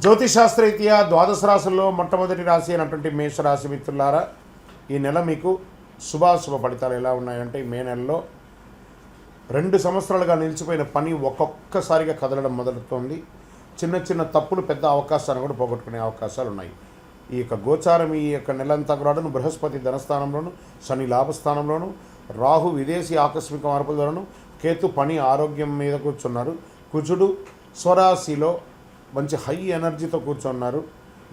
జ్యోతిశాస్త్రరీత్యా ద్వాదశ రాశుల్లో మొట్టమొదటి రాశి అయినటువంటి మేషరాశి మిత్రులారా, ఈ నెల మీకు శుభాశుభ ఫలితాలు ఎలా ఉన్నాయంటే, ఈ మే నెలలో 2 సంవత్సరాలుగా నిలిచిపోయిన పని ఒక్కొక్కసారిగా కదలడం మొదలుతోంది. చిన్న చిన్న తప్పులు పెద్ద అవకాశాన్ని కూడా పోగొట్టుకునే అవకాశాలు ఉన్నాయి. ఈ యొక్క గోచారం ఈ యొక్క నెలంతా కూడా బృహస్పతి ధనస్థానంలోను, శని లాభస్థానంలోను, రాహు విదేశీ ఆకస్మిక మార్పులను, కేతు పని ఆరోగ్యం మీద కూర్చున్నారు, కుజుడు స్వరాశిలో మంచి హై ఎనర్జీతో కూర్చున్నారు.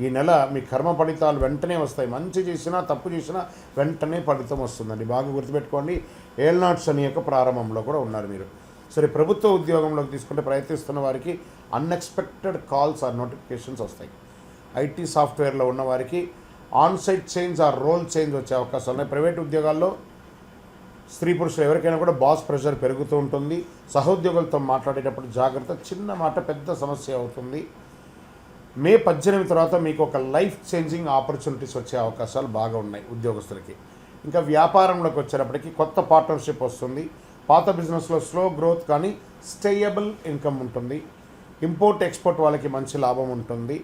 ఈ నెల మీ కర్మ ఫలితాలు వెంటనే వస్తాయి. మంచి చేసినా తప్పు చేసినా వెంటనే ఫలితం వస్తుందండి. బాగా గుర్తుపెట్టుకోండి. ఏళ్నాడు శని యొక్క ప్రారంభంలో కూడా ఉన్నారు మీరు. సరే, ప్రభుత్వ ఉద్యోగంలోకి తీసుకుంటే ప్రయత్నిస్తున్న వారికి అన్ఎక్స్పెక్టెడ్ కాల్స్ ఆర్ నోటిఫికేషన్స్ వస్తాయి. ఐటీ సాఫ్ట్వేర్లో ఉన్న వారికి onsite change or role change వచ్చే అవకాశాలు ఉన్నాయి. ప్రైవేట్ ఉద్యోగాల్లో స్త్రీ పురుషులు ఎవరికైనా కూడా బాస్ ప్రెషర్ పెరుగుతూ ఉంటుంది. సహోద్యోగులతో మాట్లాడేటప్పుడు జాగ్రత్త. చిన్న మాట పెద్ద సమస్య అవుతుంది. మే 18 తర్వాత మీకు ఒక లైఫ్ చేంజింగ్ ఆపర్చునిటీస్ వచ్చే అవకాశాలు బాగా ఉన్నాయి ఉద్యోగస్తులకి. ఇంకా వ్యాపారంలోకి వచ్చేటప్పటికి కొత్త పార్ట్నర్షిప్ వస్తుంది. పాత బిజినెస్లో స్లో గ్రోత్ కానీ స్టేయబుల్ ఇన్కమ్ ఉంటుంది. ఇంపోర్ట్ ఎక్స్పోర్ట్ వాళ్ళకి మంచి లాభం ఉంటుంది.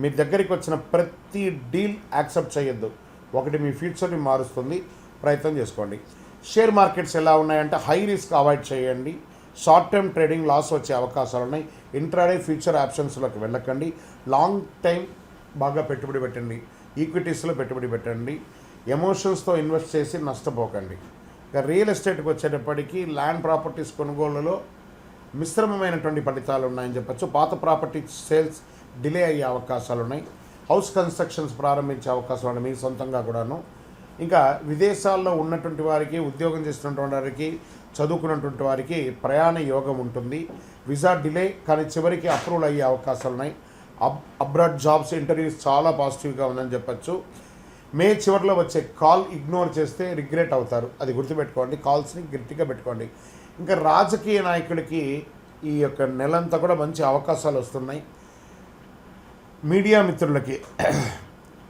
మీ దగ్గరికి వచ్చిన ప్రతి డీల్ యాక్సెప్ట్ చేయొద్దు. ఒకటి మీ ఫ్యూచర్ని మారుస్తుంది. ప్రయత్నం చేసుకోండి. షేర్ మార్కెట్స్ ఎలా ఉన్నాయంటే హై రిస్క్ అవాయిడ్ చేయండి. షార్ట్ టర్మ్ ట్రేడింగ్ లాస్ వచ్చే అవకాశాలు ఉన్నాయి. ఇంట్రాడే ఫ్యూచర్ ఆప్షన్స్లోకి వెళ్ళకండి. లాంగ్ టైం బాగా పెట్టుబడి పెట్టండి. ఈక్విటీస్లో పెట్టుబడి పెట్టండి. ఎమోషన్స్తో ఇన్వెస్ట్ చేసి నష్టపోకండి. ఇక రియల్ ఎస్టేట్కి వచ్చేటప్పటికీ ల్యాండ్ ప్రాపర్టీస్ కొనుగోలులో మిశ్రమమైనటువంటి ఫలితాలు ఉన్నాయని చెప్పచ్చు. పాత ప్రాపర్టీ సేల్స్ డిలే అయ్యే అవకాశాలు ఉన్నాయి. హౌస్ కన్స్ట్రక్షన్స్ ప్రారంభించే అవకాశాలు ఉన్నాయి మీ సొంతంగా కూడాను. ఇంకా విదేశాల్లో ఉన్నటువంటి వారికి, ఉద్యోగం చేస్తున్నటువంటి వారికి, చదువుకున్నటువంటి వారికి ప్రయాణ యోగం ఉంటుంది. వీసా డిలే కానీ చివరికి అప్రూవల్ అయ్యే అవకాశాలు ఉన్నాయి. అబ్రాడ్ జాబ్స్ ఇంటర్వ్యూస్ చాలా పాజిటివ్గా ఉందని చెప్పచ్చు. మే చివరిలో వచ్చే కాల్ ఇగ్నోర్ చేస్తే రిగ్రెట్ అవుతారు. అది గుర్తుపెట్టుకోండి. కాల్స్ని గట్టిగా పెట్టుకోండి. ఇంకా రాజకీయ నాయకులకి ఈ యొక్క నెలంతా కూడా మంచి అవకాశాలు వస్తున్నాయి. మీడియా మిత్రులకి,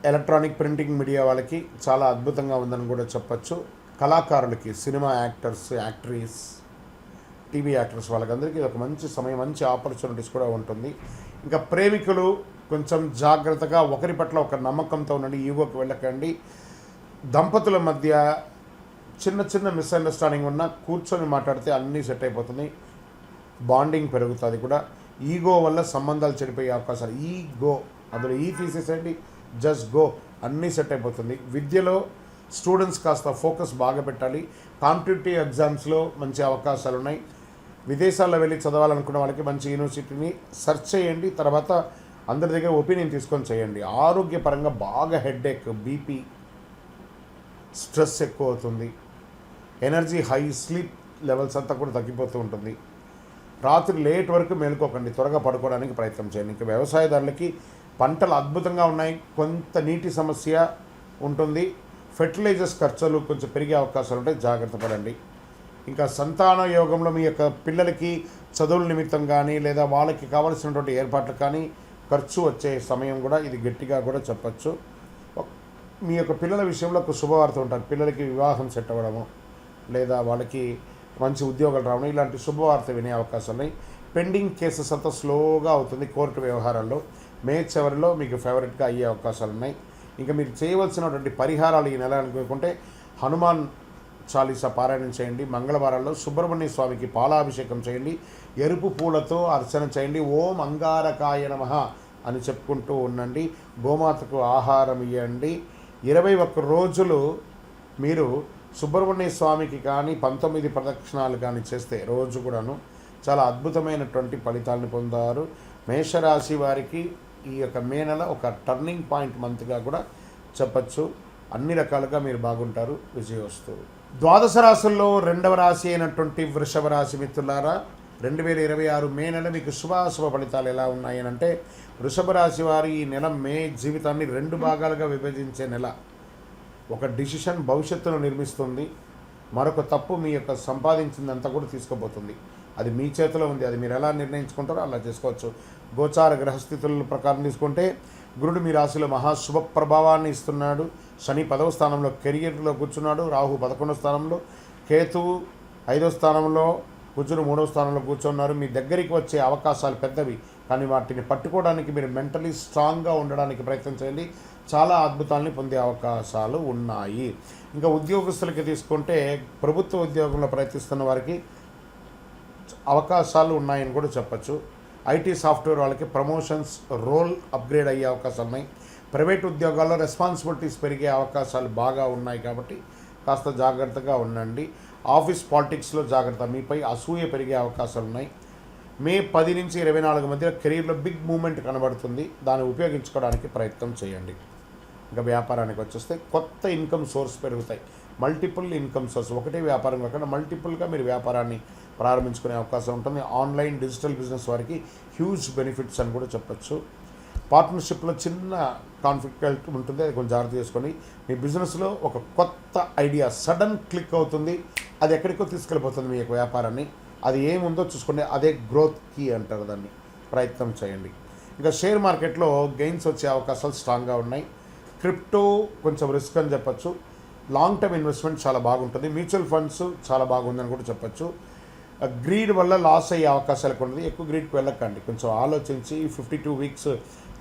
ఎలక్ట్రానిక్ ప్రింటింగ్ మీడియా వాళ్ళకి చాలా అద్భుతంగా ఉందని కూడా చెప్పచ్చు. కళాకారులకి, సినిమా యాక్టర్స్, యాక్ట్రీస్, టీవీ యాక్టర్స్ వాళ్ళకందరికీ ఇది ఒక మంచి సమయం, మంచి ఆపర్చునిటీస్ కూడా ఉంటుంది. ఇంకా ప్రేమికులు కొంచెం జాగ్రత్తగా ఒకరి పట్ల ఒక నమ్మకంతో ఉండండి. ఈగోకి వెళ్ళకండి. దంపతుల మధ్య చిన్న చిన్న మిస్అండర్స్టాండింగ్ ఉన్నా కూర్చొని మాట్లాడితే అన్నీ సెట్ అయిపోతుంది. బాండింగ్ పెరుగుతుంది కూడా. ఈగో వల్ల సంబంధాలు చెడిపోయే అవకాశాలు. ఈగో అందులో తీసేసేయండి. జస్ట్ గో, అన్నీ సెట్ అయిపోతుంది. విద్యలో స్టూడెంట్స్ కాస్త ఫోకస్ బాగా పెట్టాలి. కాంపిటేటివ్ ఎగ్జామ్స్లో మంచి అవకాశాలు ఉన్నాయి. విదేశాల్లో వెళ్ళి చదవాలనుకున్న వాళ్ళకి మంచి యూనివర్సిటీని సెర్చ్ చేయండి. తర్వాత అందరి దగ్గర ఒపీనియన్ తీసుకొని చేయండి. ఆరోగ్యపరంగా బాగా హెడేక్, బీపీ, స్ట్రెస్ ఎక్కువ అవుతుంది. ఎనర్జీ హై, స్లీప్ లెవెల్స్ అంతా కూడా తగ్గిపోతూ ఉంటుంది. రాత్రి లేట్ వరకు మేలుకోకండి. త్వరగా పడుకోవడానికి ప్రయత్నం చేయండి. ఇంకా వ్యవసాయదారులకి పంటలు అద్భుతంగా ఉన్నాయి. కొంత నీటి సమస్య ఉంటుంది. ఫెర్టిలైజర్స్ ఖర్చులు కొంచెం పెరిగే అవకాశాలు ఉంటాయి. జాగ్రత్త పడండి. ఇంకా సంతాన యోగంలో మీ యొక్క పిల్లలకి చదువుల నిమిత్తం కానీ లేదా వాళ్ళకి కావాల్సినటువంటి ఏర్పాట్లు కానీ ఖర్చు వచ్చే సమయం కూడా ఇది గట్టిగా కూడా చెప్పచ్చు. మీ యొక్క పిల్లల విషయంలో ఒక శుభవార్త ఉంటారు. పిల్లలకి వివాహం సెట్ అవ్వడము లేదా వాళ్ళకి మంచి ఉద్యోగాలు రావడం, ఇలాంటి శుభవార్త వినే అవకాశాలు ఉన్నాయి. పెండింగ్ కేసెస్ అంతా స్లోగా అవుతుంది కోర్టు వ్యవహారాల్లో. మే చివరిలో మీకు ఫేవరెట్గా అయ్యే అవకాశాలు ఉన్నాయి. ఇంకా మీరు చేయవలసినటువంటి పరిహారాలు ఈ నెల అనుకుంటే హనుమాన్ చాలీసా పారాయణం చేయండి. మంగళవారాల్లో సుబ్రహ్మణ్య స్వామికి పాలాభిషేకం చేయండి. ఎరుపు పూలతో అర్చన చేయండి. ఓం అంగారకాయ నమః అని చెప్పుకుంటూ ఉండండి. గోమాతకు ఆహారం ఇవ్వండి. 21 రోజులు మీరు సుబ్రహ్మణ్య స్వామికి కానీ 19 ప్రదక్షిణాలు కానీ చేస్తే రోజు కూడాను చాలా అద్భుతమైనటువంటి ఫలితాలను పొందారు. మేషరాశి వారికి ఈ యొక్క మే నెల ఒక టర్నింగ్ పాయింట్ మంత్గా కూడా చెప్పచ్చు. అన్ని రకాలుగా మీరు బాగుంటారు. విజయోస్తు. ద్వాదశ రాశుల్లో 2వ రాశి అయినటువంటి వృషభ రాశి మిత్రులారా, 2026 మే నెల మీకు శుభాశుభ ఫలితాలు ఎలా ఉన్నాయనంటే, వృషభ రాశి వారి ఈ నెల మే జీవితాన్ని 2 భాగాలుగా విభజించే నెల. ఒక డిసిషన్ భవిష్యత్తును నిర్మిస్తుంది. మరొక తప్పు మీ యొక్క సంపాదించిందంతా కూడా తీసుకుపోతుంది. అది మీ చేతిలో ఉంది. అది మీరు ఎలా నిర్ణయించుకుంటారో అలా చేసుకోవచ్చు. గోచార గ్రహస్థితుల ప్రకారం తీసుకుంటే గురుడు మీ రాశిలో మహాశుభ ప్రభావాన్ని ఇస్తున్నాడు. శని 10వ స్థానంలో కెరియర్లో కూర్చున్నాడు. రాహు 11వ స్థానంలో, కేతువు 5వ స్థానంలో, కుజుడు 3వ స్థానంలో కూర్చున్నారు. మీ దగ్గరికి వచ్చే అవకాశాలు పెద్దవి. కానీ వాటిని పట్టుకోవడానికి మీరు మెంటలీ స్ట్రాంగ్గా ఉండడానికి ప్రయత్నం చేయండి. చాలా అద్భుతాలని పొందే అవకాశాలు ఉన్నాయి. ఇంకా ఉద్యోగస్తులకి తీసుకుంటే ప్రభుత్వ ఉద్యోగంలో ప్రయత్నిస్తున్న వారికి అవకాశాలు ఉన్నాయని కూడా చెప్పచ్చు. ఐటీ సాఫ్ట్వేర్ వాళ్ళకి ప్రమోషన్స్, రోల్ అప్గ్రేడ్ అయ్యే అవకాశాలు ఉన్నాయి. ప్రైవేట్ ఉద్యోగాల్లో రెస్పాన్సిబిలిటీస్ పెరిగే అవకాశాలు బాగా ఉన్నాయి కాబట్టి కాస్త జాగ్రత్తగా ఉండండి. ఆఫీస్ పాలిటిక్స్లో జాగ్రత్త, మీపై అసూయ పెరిగే అవకాశాలు ఉన్నాయి. మే 10 నుంచి 24 మధ్య కెరీర్లో బిగ్ మూమెంట్ కనబడుతుంది, దాన్ని ఉపయోగించుకోవడానికి ప్రయత్నం చేయండి. ఇంకా వ్యాపారానికి వచ్చేస్తే కొత్త ఇన్కమ్ సోర్స్ పెరుగుతాయి. మల్టిపుల్ ఇన్కమ్ సోర్స్, ఒకటే వ్యాపారం కాకుండా మల్టిపుల్గా మీరు వ్యాపారాన్ని ప్రారంభించుకునే అవకాశం ఉంటుంది. ఆన్లైన్ డిజిటల్ బిజినెస్ వారికి హ్యూజ్ బెనిఫిట్స్ అని కూడా చెప్పచ్చు. పార్ట్నర్షిప్లో చిన్న కాన్ఫ్లిక్ట్ ఉంటుంది, అది కొంచెం జాగ్రత్త చేసుకొని మీ బిజినెస్లో ఒక కొత్త ఐడియా సడన్ క్లిక్ అవుతుంది, అది ఎక్కడికో తీసుకెళ్ళిపోతుంది మీ యొక్క వ్యాపారాన్ని. అది ఏముందో చూసుకోండి, అదే గ్రోత్ కీ అంటారు దాన్ని. ప్రయత్నం చేయండి. ఇంకా షేర్ మార్కెట్లో గెయిన్స్ వచ్చే అవకాశాలు స్ట్రాంగ్గా ఉన్నాయి. క్రిప్టో కొంచెం రిస్క్ అని చెప్పచ్చు. లాంగ్ టర్మ్ ఇన్వెస్ట్మెంట్ చాలా బాగుంటుంది. మ్యూచువల్ ఫండ్స్ చాలా బాగుందని కూడా చెప్పచ్చు. గ్రీడ్ వల్ల లాస్ అయ్యే అవకాశాలు ఉంటుంది, ఎక్కువ గ్రీడ్కి వెళ్ళకండి. కొంచెం ఆలోచించి 52 వీక్స్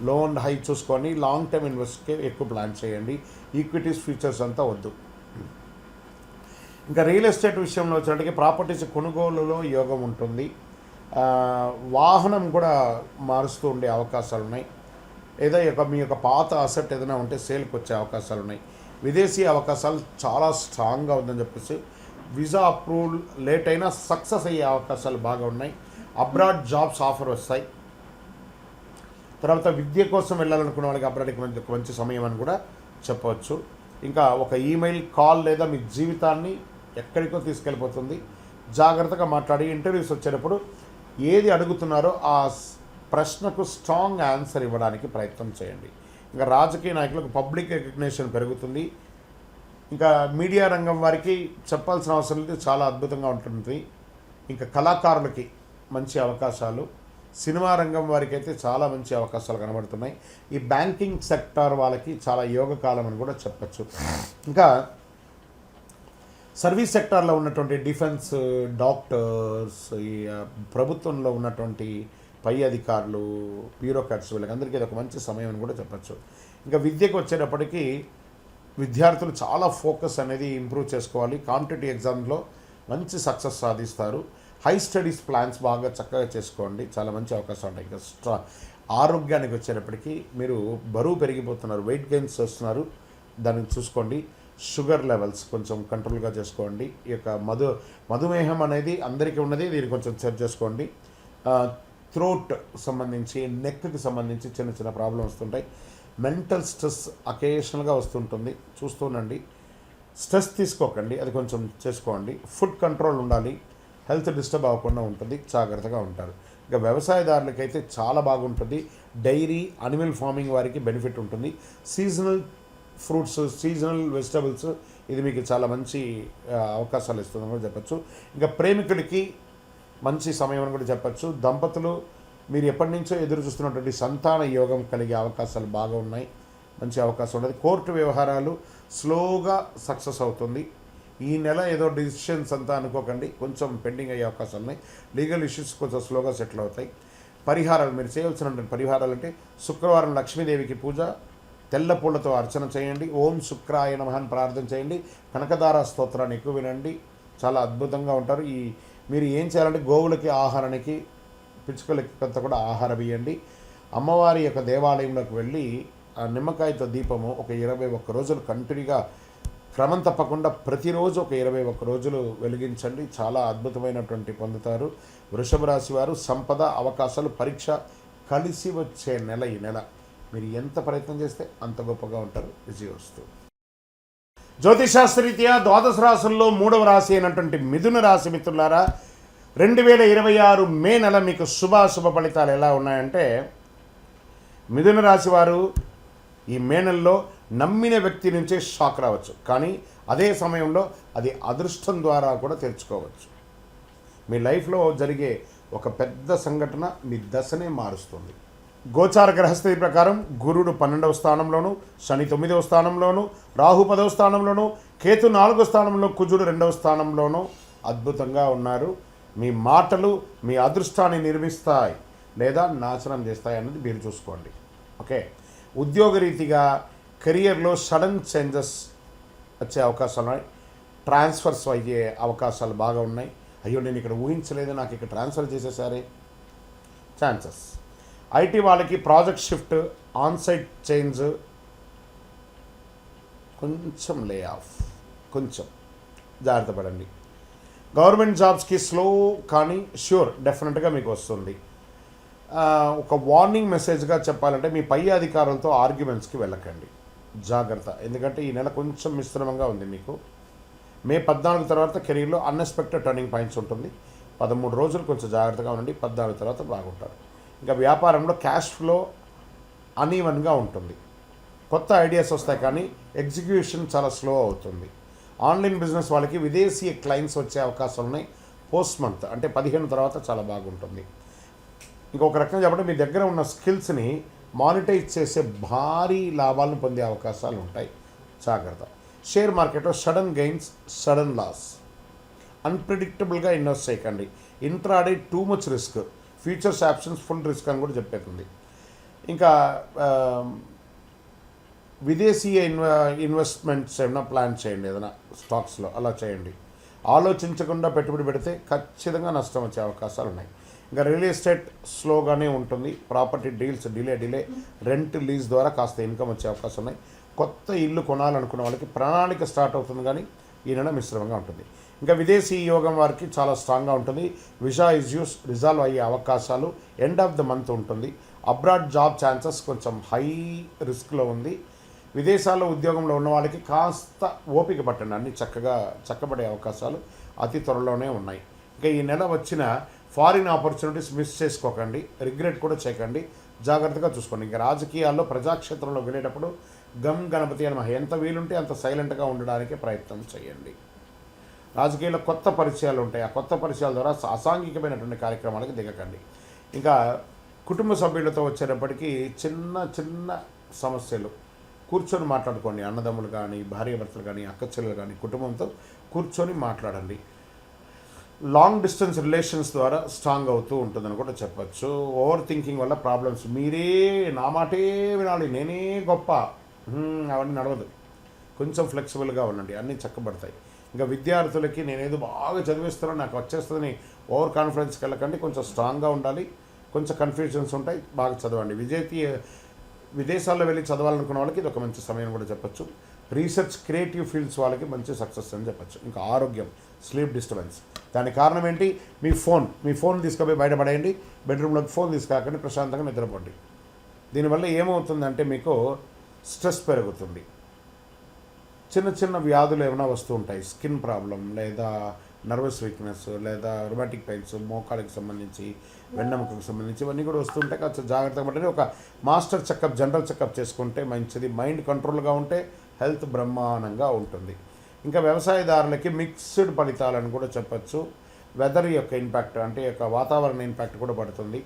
లోన్ హై చూసుకొని లాంగ్ టర్మ్ ఇన్వెస్ట్కి ఎక్కువ ప్లాన్ చేయండి. ఈక్విటీస్ ఫ్యూచర్స్ అంతా వద్దు. ఇంకా రియల్ ఎస్టేట్ విషయంలో వచ్చినట్టుగా ప్రాపర్టీస్ కొనుగోలులో యోగం ఉంటుంది. వాహనం కూడా మారుస్తూ ఉండే అవకాశాలు ఉన్నాయి. ఏదో మీ యొక్క పాత అసెట్ ఏదైనా ఉంటే సేల్కి వచ్చే అవకాశాలు ఉన్నాయి. విదేశీ అవకాశాలు చాలా స్ట్రాంగ్గా ఉందని చెప్పేసి వీసా అప్రూవల్ లేట్ అయినా సక్సెస్ అయ్యే అవకాశాలు బాగా ఉన్నాయి. అబ్రాడ్ జాబ్స్ ఆఫర్ వస్తాయి. తర్వాత విద్య కోసం వెళ్ళాలనుకున్న వాళ్ళకి అబ్రాడ్కి మంచి సమయం అని కూడా చెప్పవచ్చు. ఇంకా ఒక ఈమెయిల్, కాల్ లేదా మీ జీవితాన్ని ఎక్కడికో తీసుకెళ్ళిపోతుంది. జాగ్రత్తగా మాట్లాడి ఇంటర్వ్యూస్ వచ్చేటప్పుడు ఏది అడుగుతున్నారో ఆ ప్రశ్నకు స్ట్రాంగ్ ఆన్సర్ ఇవ్వడానికి ప్రయత్నం చేయండి. ఇంకా రాజకీయ నాయకులకు పబ్లిక్ రికగ్నిషన్ పెరుగుతుంది. ఇంకా మీడియా రంగం వారికి చెప్పాల్సిన అవసరం లేదు, చాలా అద్భుతంగా ఉంటుంది. ఇంకా కళాకారులకి మంచి అవకాశాలు, సినిమా రంగం వారికి అయితే చాలా మంచి అవకాశాలు కనబడుతున్నాయి. ఈ బ్యాంకింగ్ సెక్టార్ వాళ్ళకి చాలా యోగకాలం అని కూడా చెప్పచ్చు. ఇంకా సర్వీస్ సెక్టార్లో ఉన్నటువంటి డిఫెన్స్, డాక్టర్స్, ఈ ప్రభుత్వంలో ఉన్నటువంటి పై అధికారులు, బ్యూరోక్రాట్స్, వీళ్ళకందరికీ ఇది ఒక మంచి సమయం అని కూడా చెప్పచ్చు. ఇంకా విద్యకు వచ్చేటప్పటికీ విద్యార్థులు చాలా ఫోకస్ అనేది ఇంప్రూవ్ చేసుకోవాలి. కాంపిటేటివ్ ఎగ్జామ్లో మంచి సక్సెస్ సాధిస్తారు. హై స్టడీస్ ప్లాన్స్ బాగా చక్కగా చేసుకోండి, చాలా మంచి అవకాశాలు ఉంటాయి. ఇంకా ఆరోగ్యానికి వచ్చేటప్పటికి మీరు బరువు పెరిగిపోతున్నారు, వెయిట్ గెయిన్స్ చేస్తున్నారు, దాన్ని చూసుకోండి. షుగర్ లెవెల్స్ కొంచెం కంట్రోల్గా చేసుకోండి. ఈ యొక్క మధుమేహం అనేది అందరికీ ఉన్నది, దీన్ని కొంచెం చెక్ చేసుకోండి. థ్రోట్ సంబంధించి, నెక్కి సంబంధించి చిన్న చిన్న ప్రాబ్లమ్స్ వస్తుంటాయి. మెంటల్ స్ట్రెస్ అకేషనల్గా వస్తుంటుంది, చూస్తుండండి. స్ట్రెస్ తీసుకోకండి, అది కొంచెం చేసుకోండి. ఫుడ్ కంట్రోల్ ఉండాలి, హెల్త్ డిస్టర్బ్ అవ్వకుండా ఉంటుంది, జాగ్రత్తగా ఉంటారు. ఇక వ్యవసాయదారులకైతే చాలా బాగుంటుంది. డైరీ, అనిమల్ ఫార్మింగ్ వారికి బెనిఫిట్ ఉంటుంది. సీజనల్ ఫ్రూట్స్, సీజనల్ వెజిటబుల్స్, ఇది మీకు చాలా మంచి అవకాశాలు ఇస్తుందని కూడా చెప్పచ్చు. ఇంకా ప్రేమికుడికి మంచి సమయం అని కూడా చెప్పచ్చు. దంపతులు మీరు ఎప్పటి నుంచో ఎదురు చూస్తున్నటువంటి సంతాన యోగం కలిగే అవకాశాలు బాగా ఉన్నాయి, మంచి అవకాశం ఉండదు. కోర్టు వ్యవహారాలు స్లోగా సక్సెస్ అవుతుంది. ఈ నెల ఏదో డిసిషన్స్ అంతా అనుకోకండి, కొంచెం పెండింగ్ అయ్యే అవకాశాలు ఉన్నాయి. లీగల్ ఇష్యూస్ కొంచెం స్లోగా సెటిల్ అవుతాయి. పరిహారాలు మీరు చేయవలసిన పరిహారాలు అంటే శుక్రవారం లక్ష్మీదేవికి పూజ, తెల్ల పూలతో అర్చన చేయండి. ఓం శుక్రాయ నమః అని ప్రార్థన చేయండి. కనకదార స్తోత్రాన్ని ఎక్కువ వినండి, చాలా అద్భుతంగా ఉంటారు. మీరు ఏం చేయాలంటే గోవులకి ఆహారానికి, పిచ్చుకలకి కొంత కూడా ఆహారం ఇవ్వండి. అమ్మవారి యొక్క దేవాలయంలోకి వెళ్ళి ఆ నిమ్మకాయతో దీపము ఒక 21 రోజులు కంటిన్యూగా క్రమం తప్పకుండా ప్రతిరోజు ఒక 21 రోజులు వెలిగించండి, చాలా అద్భుతమైనటువంటి పొందుతారు. వృషభ రాశి వారు సంపద, అవకాశాలు, పరీక్ష కలిసి వచ్చే నెల ఈ నెల. మీరు ఎంత ప్రయత్నం చేస్తే అంత గొప్పగా ఉంటారు. విజయోస్తు. జ్యోతిషాస్త్రరీత్యా ద్వాదశ రాశుల్లో 3వ రాశి అయినటువంటి మిథున రాశి మిత్రులారా, 2026 మే నెల మీకు శుభాశుభ ఫలితాలు ఎలా ఉన్నాయంటే, మిథున రాశి వారు ఈ మే నెలలో నమ్మిన వ్యక్తి నుంచే షాక్ రావచ్చు, కానీ అదే సమయంలో అది అదృష్టం ద్వారా కూడా తెరుచుకోవచ్చు. మీ లైఫ్లో జరిగే ఒక పెద్ద సంఘటన మీ దశనే మారుస్తుంది. గోచార గ్రహస్థితి ప్రకారం గురుడు 12వ స్థానంలోను, శని 9వ స్థానంలోను, రాహు 10వ స్థానంలోను, కేతు 4వ స్థానంలో, కుజుడు 2వ స్థానంలోనూ అద్భుతంగా ఉన్నారు. మీ మాటలు మీ అదృష్టాన్ని నిర్మిస్తాయి. లేదా నాశనం చేస్తాయి అన్నది మీరు చూసుకోండి. ఓకే, ఉద్యోగరీతిగా కెరియర్లో సడన్ చేంజెస్ వచ్చే అవకాశాలు ఉన్నాయి. ట్రాన్స్ఫర్స్ అయ్యే అవకాశాలు బాగా ఉన్నాయి. అయ్యో నేను ఇక్కడ ఊహించలేదు, నాకు ఇక్కడ ట్రాన్స్ఫర్ చేసేసారే ఛాన్సెస్. ఐటీ వాళ్ళకి ప్రాజెక్ట్ షిఫ్ట్, ఆన్సైట్ చేంజ్, కొంచెం లే ఆఫ్, కొంచెం జాగ్రత్త పడండి. గవర్నమెంట్ జాబ్స్కి స్లో కానీ ష్యూర్ డెఫినెట్గా మీకు వస్తుంది. ఒక వార్నింగ్ మెసేజ్గా చెప్పాలంటే మీ పై అధికారులతో ఆర్గ్యుమెంట్స్కి వెళ్ళకండి, జాగ్రత్త. ఎందుకంటే ఈ నెల కొంచెం మిశ్రమంగా ఉంది మీకు. మే 14 తర్వాత కెరీర్లో అన్ఎక్స్పెక్టెడ్ టర్నింగ్ పాయింట్స్ ఉంటుంది. 13 రోజులు కొంచెం జాగ్రత్తగా ఉండండి, 14 తర్వాత బాగుంటారు. ఇంకా వ్యాపారంలో క్యాష్ ఫ్లో అనీవన్గా ఉంటుంది. కొత్త ఐడియాస్ వస్తాయి కానీ ఎగ్జిక్యూషన్ చాలా స్లో అవుతుంది. ఆన్లైన్ బిజినెస్ వాళ్ళకి విదేశీ క్లయింట్స్ వచ్చే అవకాశాలు ఉన్నాయి. పోస్ట్ మంత్ అంటే 15 తర్వాత చాలా బాగుంటుంది. ఇంకొక రకంగా చెప్పంటే మీ దగ్గర ఉన్న స్కిల్స్ని మానిటైజ్ చేసే భారీ లాభాలను పొందే అవకాశాలు ఉంటాయి, జాగ్రత్త. షేర్ మార్కెట్లో సడన్ గెయిన్స్, సడన్ లాస్, అన్ప్రిడిక్టబుల్గా ఇన్వెస్ట్ చేయకండి. Intraday too much risk, futures options full risk అని కూడా చెప్పేస్తుంది. ఇంకా విదేశీయ ఇన్వెస్ట్మెంట్స్ ఏమైనా ప్లాన్ చేయండి, ఏదైనా స్టాక్స్లో అలా చేయండి. ఆలోచించకుండా పెట్టుబడి పెడితే ఖచ్చితంగా నష్టం వచ్చే అవకాశాలు ఉన్నాయి. ఇంకా రియల్ ఎస్టేట్ స్లోగానే ఉంటుంది. Property deals delay, rent lease ద్వారా కాస్త ఇన్కమ్ వచ్చే అవకాశం ఉన్నాయి. కొత్త ఇల్లు కొనాలనుకున్న వాళ్ళకి ప్రణాళిక స్టార్ట్ అవుతుంది కానీ ఈ నెల మిశ్రమంగా ఉంటుంది. ఇంకా విదేశీ యోగం వారికి చాలా స్ట్రాంగ్గా ఉంటుంది. విజా ఇష్యూస్ రిజాల్వ్ అయ్యే అవకాశాలు ఎండ్ ఆఫ్ ద మంత్ ఉంటుంది. అబ్రాడ్ జాబ్ ఛాన్సెస్ కొంచెం హై రిస్క్లో ఉంది. విదేశాల్లో ఉద్యోగంలో ఉన్న వాళ్ళకి కాస్త ఓపిక పట్టండి, అన్నీ చక్కబడే అవకాశాలు అతి త్వరలోనే ఉన్నాయి. ఇంకా ఈ నెల వచ్చిన ఫారిన్ ఆపర్చునిటీస్ మిస్ చేసుకోకండి, రిగ్రెట్ కూడా చేయకండి, జాగ్రత్తగా చూసుకోండి. ఇంకా రాజకీయాల్లో ప్రజాక్షేత్రంలో వెళ్ళేటప్పుడు గమ్ గణపతి అని ఎంత వీలుంటే అంత సైలెంట్గా ఉండడానికి ప్రయత్నం చేయండి. రాజకీయాల్లో కొత్త పరిచయాలు ఉంటాయి, ఆ కొత్త పరిచయాల ద్వారా అసాంఘికమైనటువంటి కార్యక్రమాలకు దిగకండి. ఇంకా కుటుంబ సభ్యులతో వచ్చేటప్పటికీ చిన్న సమస్యలు కూర్చొని మాట్లాడుకోండి. అన్నదమ్ములు కానీ, భార్యాభర్తలు కానీ, అక్కచెల్లెలు కానీ కుటుంబంతో కూర్చొని మాట్లాడండి. లాంగ్ డిస్టెన్స్ రిలేషన్స్ ద్వారా స్ట్రాంగ్ అవుతూ ఉంటుందని కూడా చెప్పచ్చు. ఓవర్ థింకింగ్ వల్ల ప్రాబ్లమ్స్, మీరే నా మాటే వినాలి, నేనే గొప్ప, అవన్నీ నడవదు. కొంచెం ఫ్లెక్సిబుల్గా ఉండండి, అన్నీ చక్కబడతాయి. ఇంకా విద్యార్థులకి నేనేదో బాగా చదివిస్తున్నాను నాకు వచ్చేస్తుందని ఓవర్ కాన్ఫిడెన్స్కి వెళ్ళకండి, కొంచెం స్ట్రాంగ్గా ఉండాలి. కొంచెం కన్ఫ్యూజన్స్ ఉంటాయి, బాగా చదవండి. విదేశాల్లో వెళ్ళి చదవాలనుకున్న వాళ్ళకి ఇది ఒక మంచి సమయం కూడా చెప్పచ్చు. రీసెర్చ్ క్రియేటివ్ ఫీల్డ్స్ వాళ్ళకి మంచి సక్సెస్ అని చెప్పచ్చు. ఇంకా ఆరోగ్యం, స్లీప్ డిస్టర్బెన్స్, దానికి కారణం ఏంటి? మీ ఫోన్ తీసుకుపోయి బయటపడేయండి, బెడ్రూమ్లోకి ఫోన్ తీసుకురాకండి, ప్రశాంతంగా నిద్రపోండి. దీనివల్ల ఏమవుతుందంటే మీకు స్ట్రెస్ పెరుగుతుంది. చిన్న వ్యాధులు ఏమైనా వస్తూ ఉంటాయి, స్కిన్ ప్రాబ్లం లేదా నర్వస్ వీక్నెస్ లేదా రొమాటిక్ పెయిన్స్, మోకాళ్ళకి సంబంధించి, వెన్నెముకకు సంబంధించి ఇవన్నీ కూడా వస్తుంటే కాస్త జాగ్రత్తగా పడండి. ఒక మాస్టర్ చెకప్, జనరల్ చెకప్ చేసుకుంటే మంచిది. మైండ్ కంట్రోల్గా ఉంటే హెల్త్ బ్రహ్మాండంగా ఉంటుంది. ఇంకా వ్యవసాయదారులకి మిక్స్డ్ ఫలితాలను కూడా చెప్పచ్చు. వెదర్ యొక్క ఇంపాక్ట్ అంటే యొక్క వాతావరణ ఇంపాక్ట్ కూడా పడుతుంది.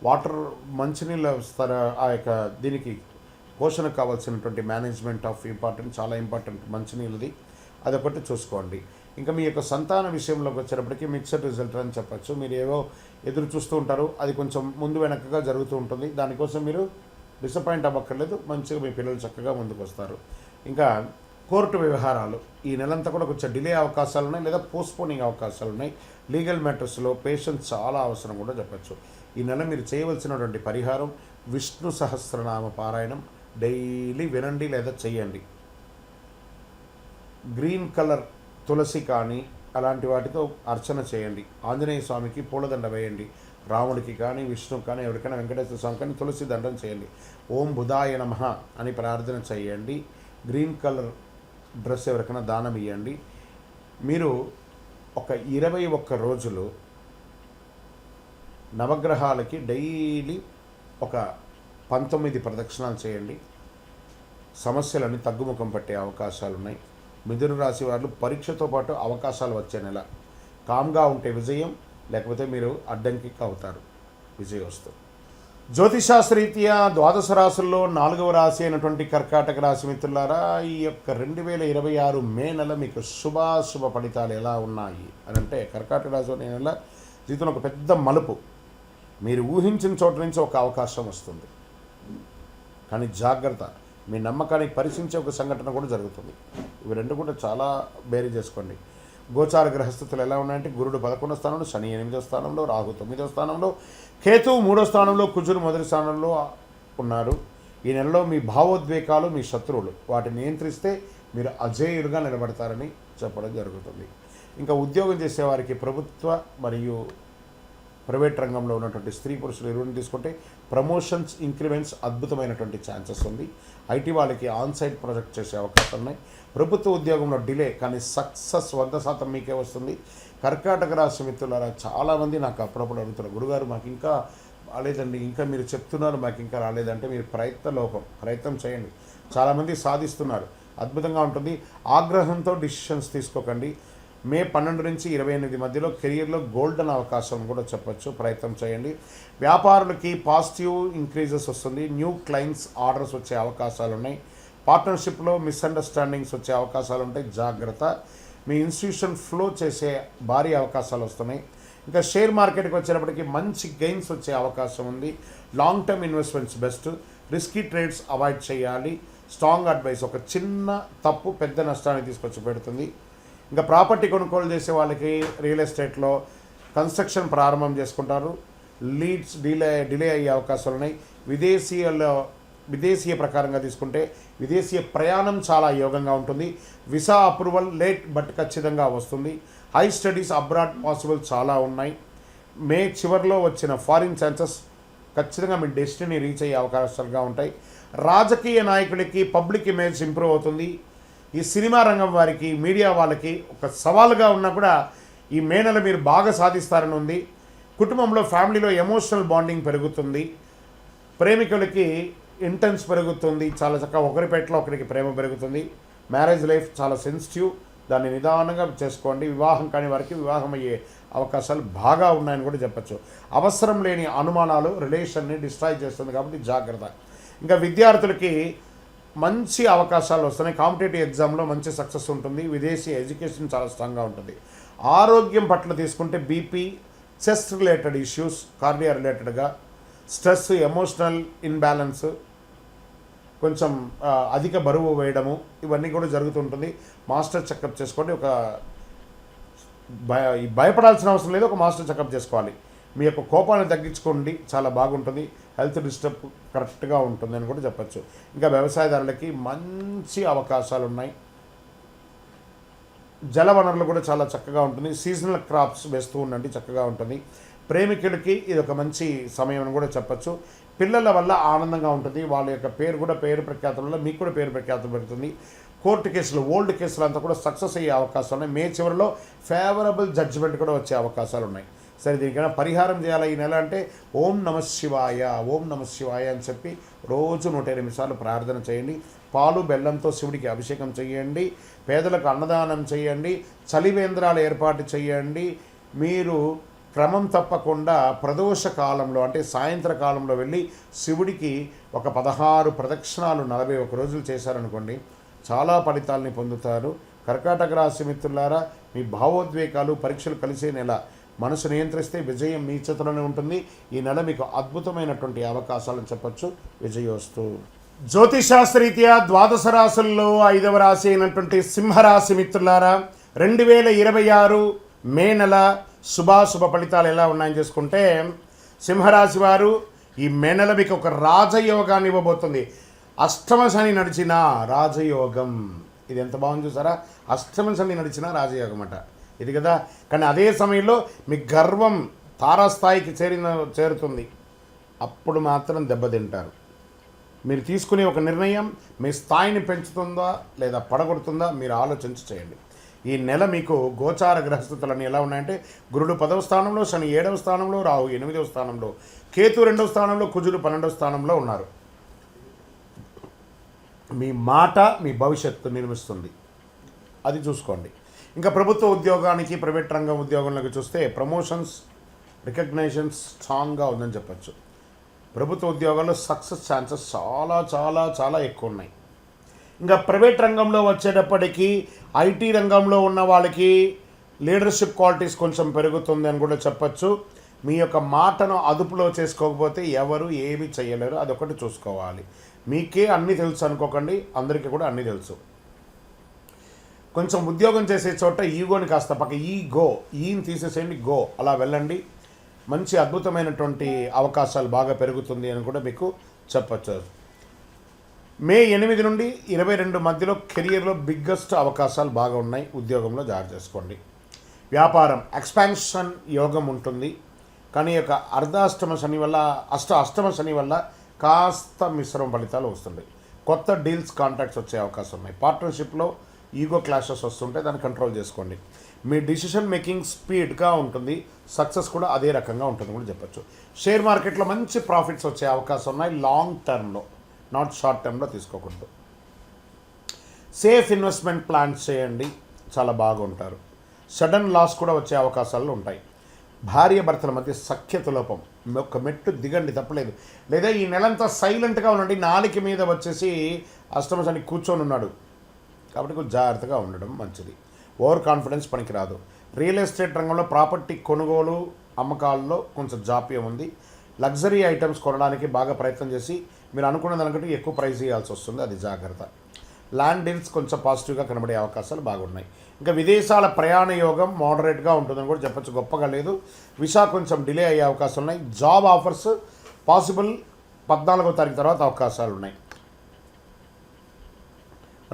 వాటర్, మంచినీళ్ళ ఆ యొక్క దీనికి పోషణకు కావాల్సినటువంటి మేనేజ్మెంట్ ఆఫ్ ఇంపార్టెంట్, చాలా ఇంపార్టెంట్ మంచినీళ్ళది, అదొకటి చూసుకోండి. ఇంకా మీ యొక్క సంతాన విషయంలోకి వచ్చేటప్పటికి మిక్స్డ్ రిజల్ట్ అని చెప్పచ్చు. మీరు ఏవో ఎదురు చూస్తూ ఉంటారు, అది కొంచెం ముందు వెనకగా జరుగుతూ ఉంటుంది. దానికోసం మీరు డిసప్పాయింట్ అవ్వక్కర్లేదు, మంచిగా మీ పిల్లలు చక్కగా ముందుకు వస్తారు. ఇంకా కోర్టు వ్యవహారాలు ఈ నెలంతా కూడా కొంచెం డిలే అవకాశాలు ఉన్నాయి, లేదా పోస్ట్పోనింగ్ అవకాశాలు ఉన్నాయి. లీగల్ మ్యాటర్స్లో పేషెన్స్ చాలా అవసరం కూడా చెప్పచ్చు. ఈ నెల మీరు చేయవలసినటువంటి పరిహారం విష్ణు సహస్రనామ పారాయణం డైలీ వినండి లేదా చెయ్యండి. గ్రీన్ కలర్ తులసి కానీ అలాంటి వాటితో అర్చన చేయండి. ఆంజనేయ స్వామికి పూలదండ వేయండి. రాముడికి కానీ, విష్ణుకి కానీ, ఎవరికైనా వెంకటేశ్వర స్వామి కానీ తులసి దండం చేయండి. ఓం బుధాయ నమః అని ప్రార్థన చేయండి. గ్రీన్ కలర్ డ్రెస్ ఎవరికైనా దానం ఇవ్వండి. మీరు ఒక 21 రోజులు నవగ్రహాలకి డైలీ ఒక 19 ప్రదక్షిణాలు చేయండి. సమస్యలన్నీ తగ్గుముఖం పట్టే అవకాశాలు ఉన్నాయి. మిథున రాశి వాళ్ళు పరీక్షతో పాటు అవకాశాలు వచ్చే నెల. కామ్గా ఉంటే విజయం, లేకపోతే మీరు అడ్డంకి అవుతారు విజయవస్తు. జ్యోతిషాస్త్రరీత్యా ద్వాదశ రాశుల్లో 4వ రాశి అయినటువంటి కర్కాటక రాశి మిత్రులారా, ఈ యొక్క 2026 మే నెల మీకు శుభాశుభ ఫలితాలు ఎలా ఉన్నాయి అని అంటే, కర్కాటక రాశి నెల జీవితంలో ఒక పెద్ద మలుపు. మీరు ఊహించిన చోట నుంచి ఒక అవకాశం వస్తుంది. కానీ జాగ్రత్త, మీ నమ్మకానికి పరీక్షించే ఒక సంఘటన కూడా జరుగుతుంది. ఇవి రెండు కూడా చాలా బేరీ చేసుకోండి. గోచార గ్రహస్థితులు ఎలా ఉన్నాయంటే గురుడు 11వ స్థానంలో, శని 8వ స్థానంలో, రాహు 9వ స్థానంలో, కేతువు 3వ స్థానంలో, కుజుడు 1వ స్థానంలో ఉన్నారు. ఈ నెలలో మీ భావోద్వేగాలు మీ శత్రువులు వాటిని నియంత్రిస్తే మీరు అజేయులుగా నిలబడతారని చెప్పడం జరుగుతుంది. ఇంకా ఉద్యోగం చేసేవారికి ప్రభుత్వ మరియు ప్రైవేట్ రంగంలో ఉన్నటువంటి స్త్రీ పురుషులు ఇరువురిని తీసుకుంటే ప్రమోషన్స్, ఇంక్రిమెంట్స్ అద్భుతమైనటువంటి ఛాన్సెస్ ఉంది. ఐటీ వాళ్ళకి ఆన్సైట్ ప్రాజెక్ట్ చేసే అవకాశాలు ఉన్నాయి. ప్రభుత్వ ఉద్యోగంలో డిలే కానీ సక్సెస్ 100% మీకే వస్తుంది. కర్కాటక రాశి మిత్రులారా, చాలామంది నాకు అప్పుడప్పుడు అడుగుతున్నారు, గురుగారు మాకు ఇంకా రాలేదండి, ఇంకా మీరు చెప్తున్నారు మాకు ఇంకా రాలేదంటే మీరు ప్రయత్నం చేయండి. చాలామంది సాధిస్తున్నారు, అద్భుతంగా ఉంటుంది. ఆగ్రహంతో డిసిషన్స్ తీసుకోకండి. మే 12 నుంచి 28 మధ్యలో కెరియర్లో గోల్డెన్ అవకాశం కూడా చెప్పచ్చు, ప్రయత్నం చేయండి. వ్యాపారులకి పాజిటివ్ ఇంక్రీజెస్ వస్తుంది. న్యూ క్లయింట్స్ ఆర్డర్స్ వచ్చే అవకాశాలు ఉన్నాయి. పార్ట్నర్షిప్లో మిస్అండర్స్టాండింగ్స్ వచ్చే అవకాశాలు ఉంటాయి, జాగ్రత్త. మీ ఇన్స్టిట్యూషన్ ఫ్లో చేసే భారీ అవకాశాలు వస్తున్నాయి. ఇంకా షేర్ మార్కెట్కి వచ్చేటప్పటికి మంచి గెయిన్స్ వచ్చే అవకాశం ఉంది. Long term investments best. Risky trades avoid చేయాలి. Strong advice. ఒక చిన్న తప్పు పెద్ద నష్టాన్ని తీసుకొచ్చి పెడుతుంది. ఇంకా ప్రాపర్టీ కొనుగోలు చేసే వాళ్ళకి రియల్ ఎస్టేట్లో కన్స్ట్రక్షన్ ప్రారంభం చేసుకుంటారు. లీడ్స్ డిలే అయ్యే అవకాశాలు ఉన్నాయి. విదేశీయ ప్రకారంగా తీసుకుంటే విదేశీయ ప్రయాణం చాలా యోగంగా ఉంటుంది. వీసా అప్రూవల్ లేట్ బట్ ఖచ్చితంగా వస్తుంది. హై స్టడీస్ అబ్రాడ్ పాసిబుల్ చాలా ఉన్నాయి. మే చివరిలో వచ్చిన ఫారిన్ ఛాన్సెస్ ఖచ్చితంగా మీ డెస్టినీ రీచ్ అయ్యే అవకాశాలుగా ఉంటాయి. రాజకీయ నాయకులకి పబ్లిక్ ఇమేజ్ ఇంప్రూవ్ అవుతుంది. ఈ సినిమా రంగం వారికి, మీడియా వాళ్ళకి ఒక సవాలుగా ఉన్నా కూడా ఈ మే నెల మీరు బాగా సాధిస్తారని ఉంది. కుటుంబంలో ఫ్యామిలీలో ఎమోషనల్ బాండింగ్ పెరుగుతుంది. ప్రేమికులకి ఇంటెన్స్ పెరుగుతుంది. చాలా చక్కగా ఒకరిపేటలో ఒకరికి ప్రేమ పెరుగుతుంది. మ్యారేజ్ లైఫ్ చాలా సెన్సిటివ్, దాన్ని నిదానంగా చేసుకోండి. వివాహం కాని వారికి వివాహం అయ్యే అవకాశాలు బాగా ఉన్నాయని కూడా చెప్పచ్చు. అవసరం లేని అనుమానాలు రిలేషన్ని డిస్ట్రాయ్ చేస్తుంది కాబట్టి జాగ్రత్త. ఇంకా విద్యార్థులకి మంచి అవకాశాలు వస్తున్నాయి. కాంపిటేటివ్ ఎగ్జామ్లో మంచి సక్సెస్ ఉంటుంది. విదేశీ ఎడ్యుకేషన్ చాలా స్ట్రాంగ్గా ఉంటుంది. ఆరోగ్యం పట్ల తీసుకుంటే BP, chest related issues, cardio రిలేటెడ్గా స్ట్రెస్, ఎమోషనల్ ఇన్బ్యాలెన్స్, కొంచెం అధిక బరువు వేయడము ఇవన్నీ కూడా జరుగుతుంటుంది. మాస్టర్ చెకప్ చేసుకోండి. భయపడాల్సిన అవసరం లేదు, ఒక మాస్టర్ చెకప్ చేసుకోవాలి. మీ యొక్క కోపాన్ని తగ్గించుకోండి, చాలా బాగుంటుంది. హెల్త్ డిస్టర్బ్ కరెక్ట్గా ఉంటుంది అని కూడా చెప్పచ్చు. ఇంకా వ్యవసాయదారులకి మంచి అవకాశాలు ఉన్నాయి. జల వనరులు కూడా చాలా చక్కగా ఉంటుంది. సీజనల్ క్రాప్స్ వేస్తూ ఉండండి, చక్కగా ఉంటుంది. ప్రేమికులకి ఇది ఒక మంచి సమయం అని కూడా చెప్పచ్చు. పిల్లల వల్ల ఆనందంగా ఉంటుంది. వాళ్ళ యొక్క పేరు ప్రఖ్యాతుల వల్ల మీకు కూడా పేరు ప్రఖ్యాతులు పెడుతుంది. కోర్టు కేసులు, ఓల్డ్ కేసులు అంతా కూడా సక్సెస్ అయ్యే అవకాశాలు ఉన్నాయి. మే చివరిలో ఫేవరబుల్ జడ్జిమెంట్ కూడా వచ్చే అవకాశాలు ఉన్నాయి. సరే, దీనికైనా పరిహారం చేయాలి ఈ నెల అంటే ఓం నమః శివాయ అని చెప్పి రోజు 108 సార్లు ప్రార్థన చేయండి. పాలు బెల్లంతో శివుడికి అభిషేకం చేయండి. పేదలకు అన్నదానం చేయండి. చలివేంద్రాలు ఏర్పాటు చేయండి. మీరు క్రమం తప్పకుండా ప్రదోష కాలంలో అంటే సాయంత్రకాలంలో వెళ్ళి శివుడికి ఒక 16 ప్రదక్షిణాలు 41 రోజులు చేశారనుకోండి, చాలా ఫలితాలని పొందుతారు. కర్కాటక రాశి మిత్రులారా, మీ భావోద్వేగాలు పరీక్షలు కలిసే నెల. మనసు నియంత్రిస్తే విజయం మీ చేతిలోనే ఉంటుంది. ఈ నెల మీకు అద్భుతమైనటువంటి అవకాశాలను చెప్పచ్చు. విజయోస్తు. జ్యోతిషాస్త్రరీత్యా ద్వాదశ రాశుల్లో 5వ రాశి అయినటువంటి సింహరాశి మిత్రులారా, 2026 మే నెల శుభాశుభ ఫలితాలు ఎలా ఉన్నాయని చేసుకుంటే, సింహరాశి వారు ఈ మే నెల మీకు ఒక రాజయోగాన్ని ఇవ్వబోతుంది. అష్టమ శని నడిచిన రాజయోగం. ఇది ఎంత బాగుంది చూసారా? అష్టమ శని నడిచిన రాజయోగం అట ఇది కదా. కానీ అదే సమయంలో మీ గర్వం తారాస్థాయికి చేరుతుంది. అప్పుడు మాత్రం దెబ్బతింటారు. మీరు తీసుకునే ఒక నిర్ణయం మీ స్థాయిని పెంచుతుందా లేదా పడగొడుతుందా మీరు ఆలోచించి చేయండి. ఈ నెల మీకు గోచార గ్రహస్థితులన్నీ ఎలా ఉన్నాయంటే, గురుడు 10వ స్థానంలో, శని 7వ స్థానంలో, రాహు 8వ స్థానంలో, కేతు 2వ స్థానంలో, కుజుడు 12వ స్థానంలో ఉన్నారు. మీ మాట మీ భవిష్యత్తు నిర్మిస్తుంది, అది చూసుకోండి. ఇంకా ప్రభుత్వ ఉద్యోగానికి, ప్రైవేట్ రంగం ఉద్యోగంలోకి చూస్తే ప్రమోషన్స్, రికగ్నైజన్స్ స్ట్రాంగ్గా ఉందని చెప్పచ్చు. ప్రభుత్వ ఉద్యోగాల్లో సక్సెస్ ఛాన్సెస్ చాలా చాలా చాలా ఎక్కువ ఉన్నాయి. ఇంకా ప్రైవేట్ రంగంలో వచ్చేటప్పటికీ ఐటీ రంగంలో ఉన్న వాళ్ళకి లీడర్షిప్ క్వాలిటీస్ కొంచెం పెరుగుతుంది అని కూడా చెప్పచ్చు. మీ యొక్క మాటను అదుపులో చేసుకోకపోతే ఎవరు ఏమి చేయలేరు, అదొకటి చూసుకోవాలి. మీకే అన్నీ తెలుసు అనుకోకండి, అందరికీ కూడా అన్నీ తెలుసు. కొంచెం ఉద్యోగం చేసే చోట ఈగోని కాస్త పక్క ఈని తీసేసేయండి, గో అలా వెళ్ళండి. మంచి అద్భుతమైనటువంటి అవకాశాలు బాగా పెరుగుతుంది అని కూడా మీకు చెప్పచ్చు. మే 8 నుండి 22 మధ్యలో కెరియర్లో బిగ్గెస్ట్ అవకాశాలు బాగా ఉన్నాయి, ఉద్యోగంలో జాగ్రత్త చేసుకోండి. వ్యాపారం ఎక్స్పాన్షన్ యోగం ఉంటుంది, కానీ యొక్క అర్ధాష్టమ శని వల్ల అష్టమ శని వల్ల కాస్త మిశ్రమ ఫలితాలు వస్తుంటాయి. కొత్త డీల్స్ కాంట్రాక్ట్స్ వచ్చే అవకాశం ఉన్నాయి. పార్ట్నర్షిప్లో ఈగో క్లాషెస్ వస్తుంటే దాన్ని కంట్రోల్ చేసుకోండి. మీ డిసిషన్ మేకింగ్ స్పీడ్గా ఉంటుంది, సక్సెస్ కూడా అదే రకంగా ఉంటుంది కూడా చెప్పచ్చు. షేర్ మార్కెట్లో మంచి ప్రాఫిట్స్ వచ్చే అవకాశం ఉన్నాయి, లాంగ్ టర్మ్లో, నాట్ షార్ట్ టర్మ్లో తీసుకోకూడదు. సేఫ్ ఇన్వెస్ట్మెంట్ ప్లాన్స్ చేయండి, చాలా బాగుంటారు. సడన్ లాస్ కూడా వచ్చే అవకాశాలు ఉంటాయి. భార్య భర్తల మధ్య సఖ్యత లోపం, ఒక మెట్టు దిగండి, తప్పలేదు. లేదా ఈ నెలంతా సైలెంట్గా ఉండండి, నాలుక మీద వచ్చేసి అష్టమ శని కూర్చొని ఉన్నాడు కాబట్టి కొంచెం జాగ్రత్తగా ఉండడం మంచిది. ఓవర్ కాన్ఫిడెన్స్ పనికిరాదు. రియల్ ఎస్టేట్ రంగంలో ప్రాపర్టీ కొనుగోలు అమ్మకాల్లో కొంచెం జాప్యం ఉంది. లగ్జరీ ఐటమ్స్ కొనడానికి బాగా ప్రయత్నం చేసి మీరు అనుకున్న దానికంటే ఎక్కువ ప్రైస్ ఇవ్వాల్సి వస్తుంది, అది జాగ్రత్త. ల్యాండ్ డీల్స్ కొంచెం పాజిటివ్గా కనబడే అవకాశాలు బాగున్నాయి. ఇంకా విదేశాల ప్రయాణ యోగం మోడరేట్గా ఉంటుందని కూడా చెప్పచ్చు, గొప్పగా లేదు. విసా కొంచెం డిలే అయ్యే అవకాశాలు ఉన్నాయి. జాబ్ ఆఫర్స్ పాసిబుల్ 14వ తారీఖు తర్వాత అవకాశాలు ఉన్నాయి.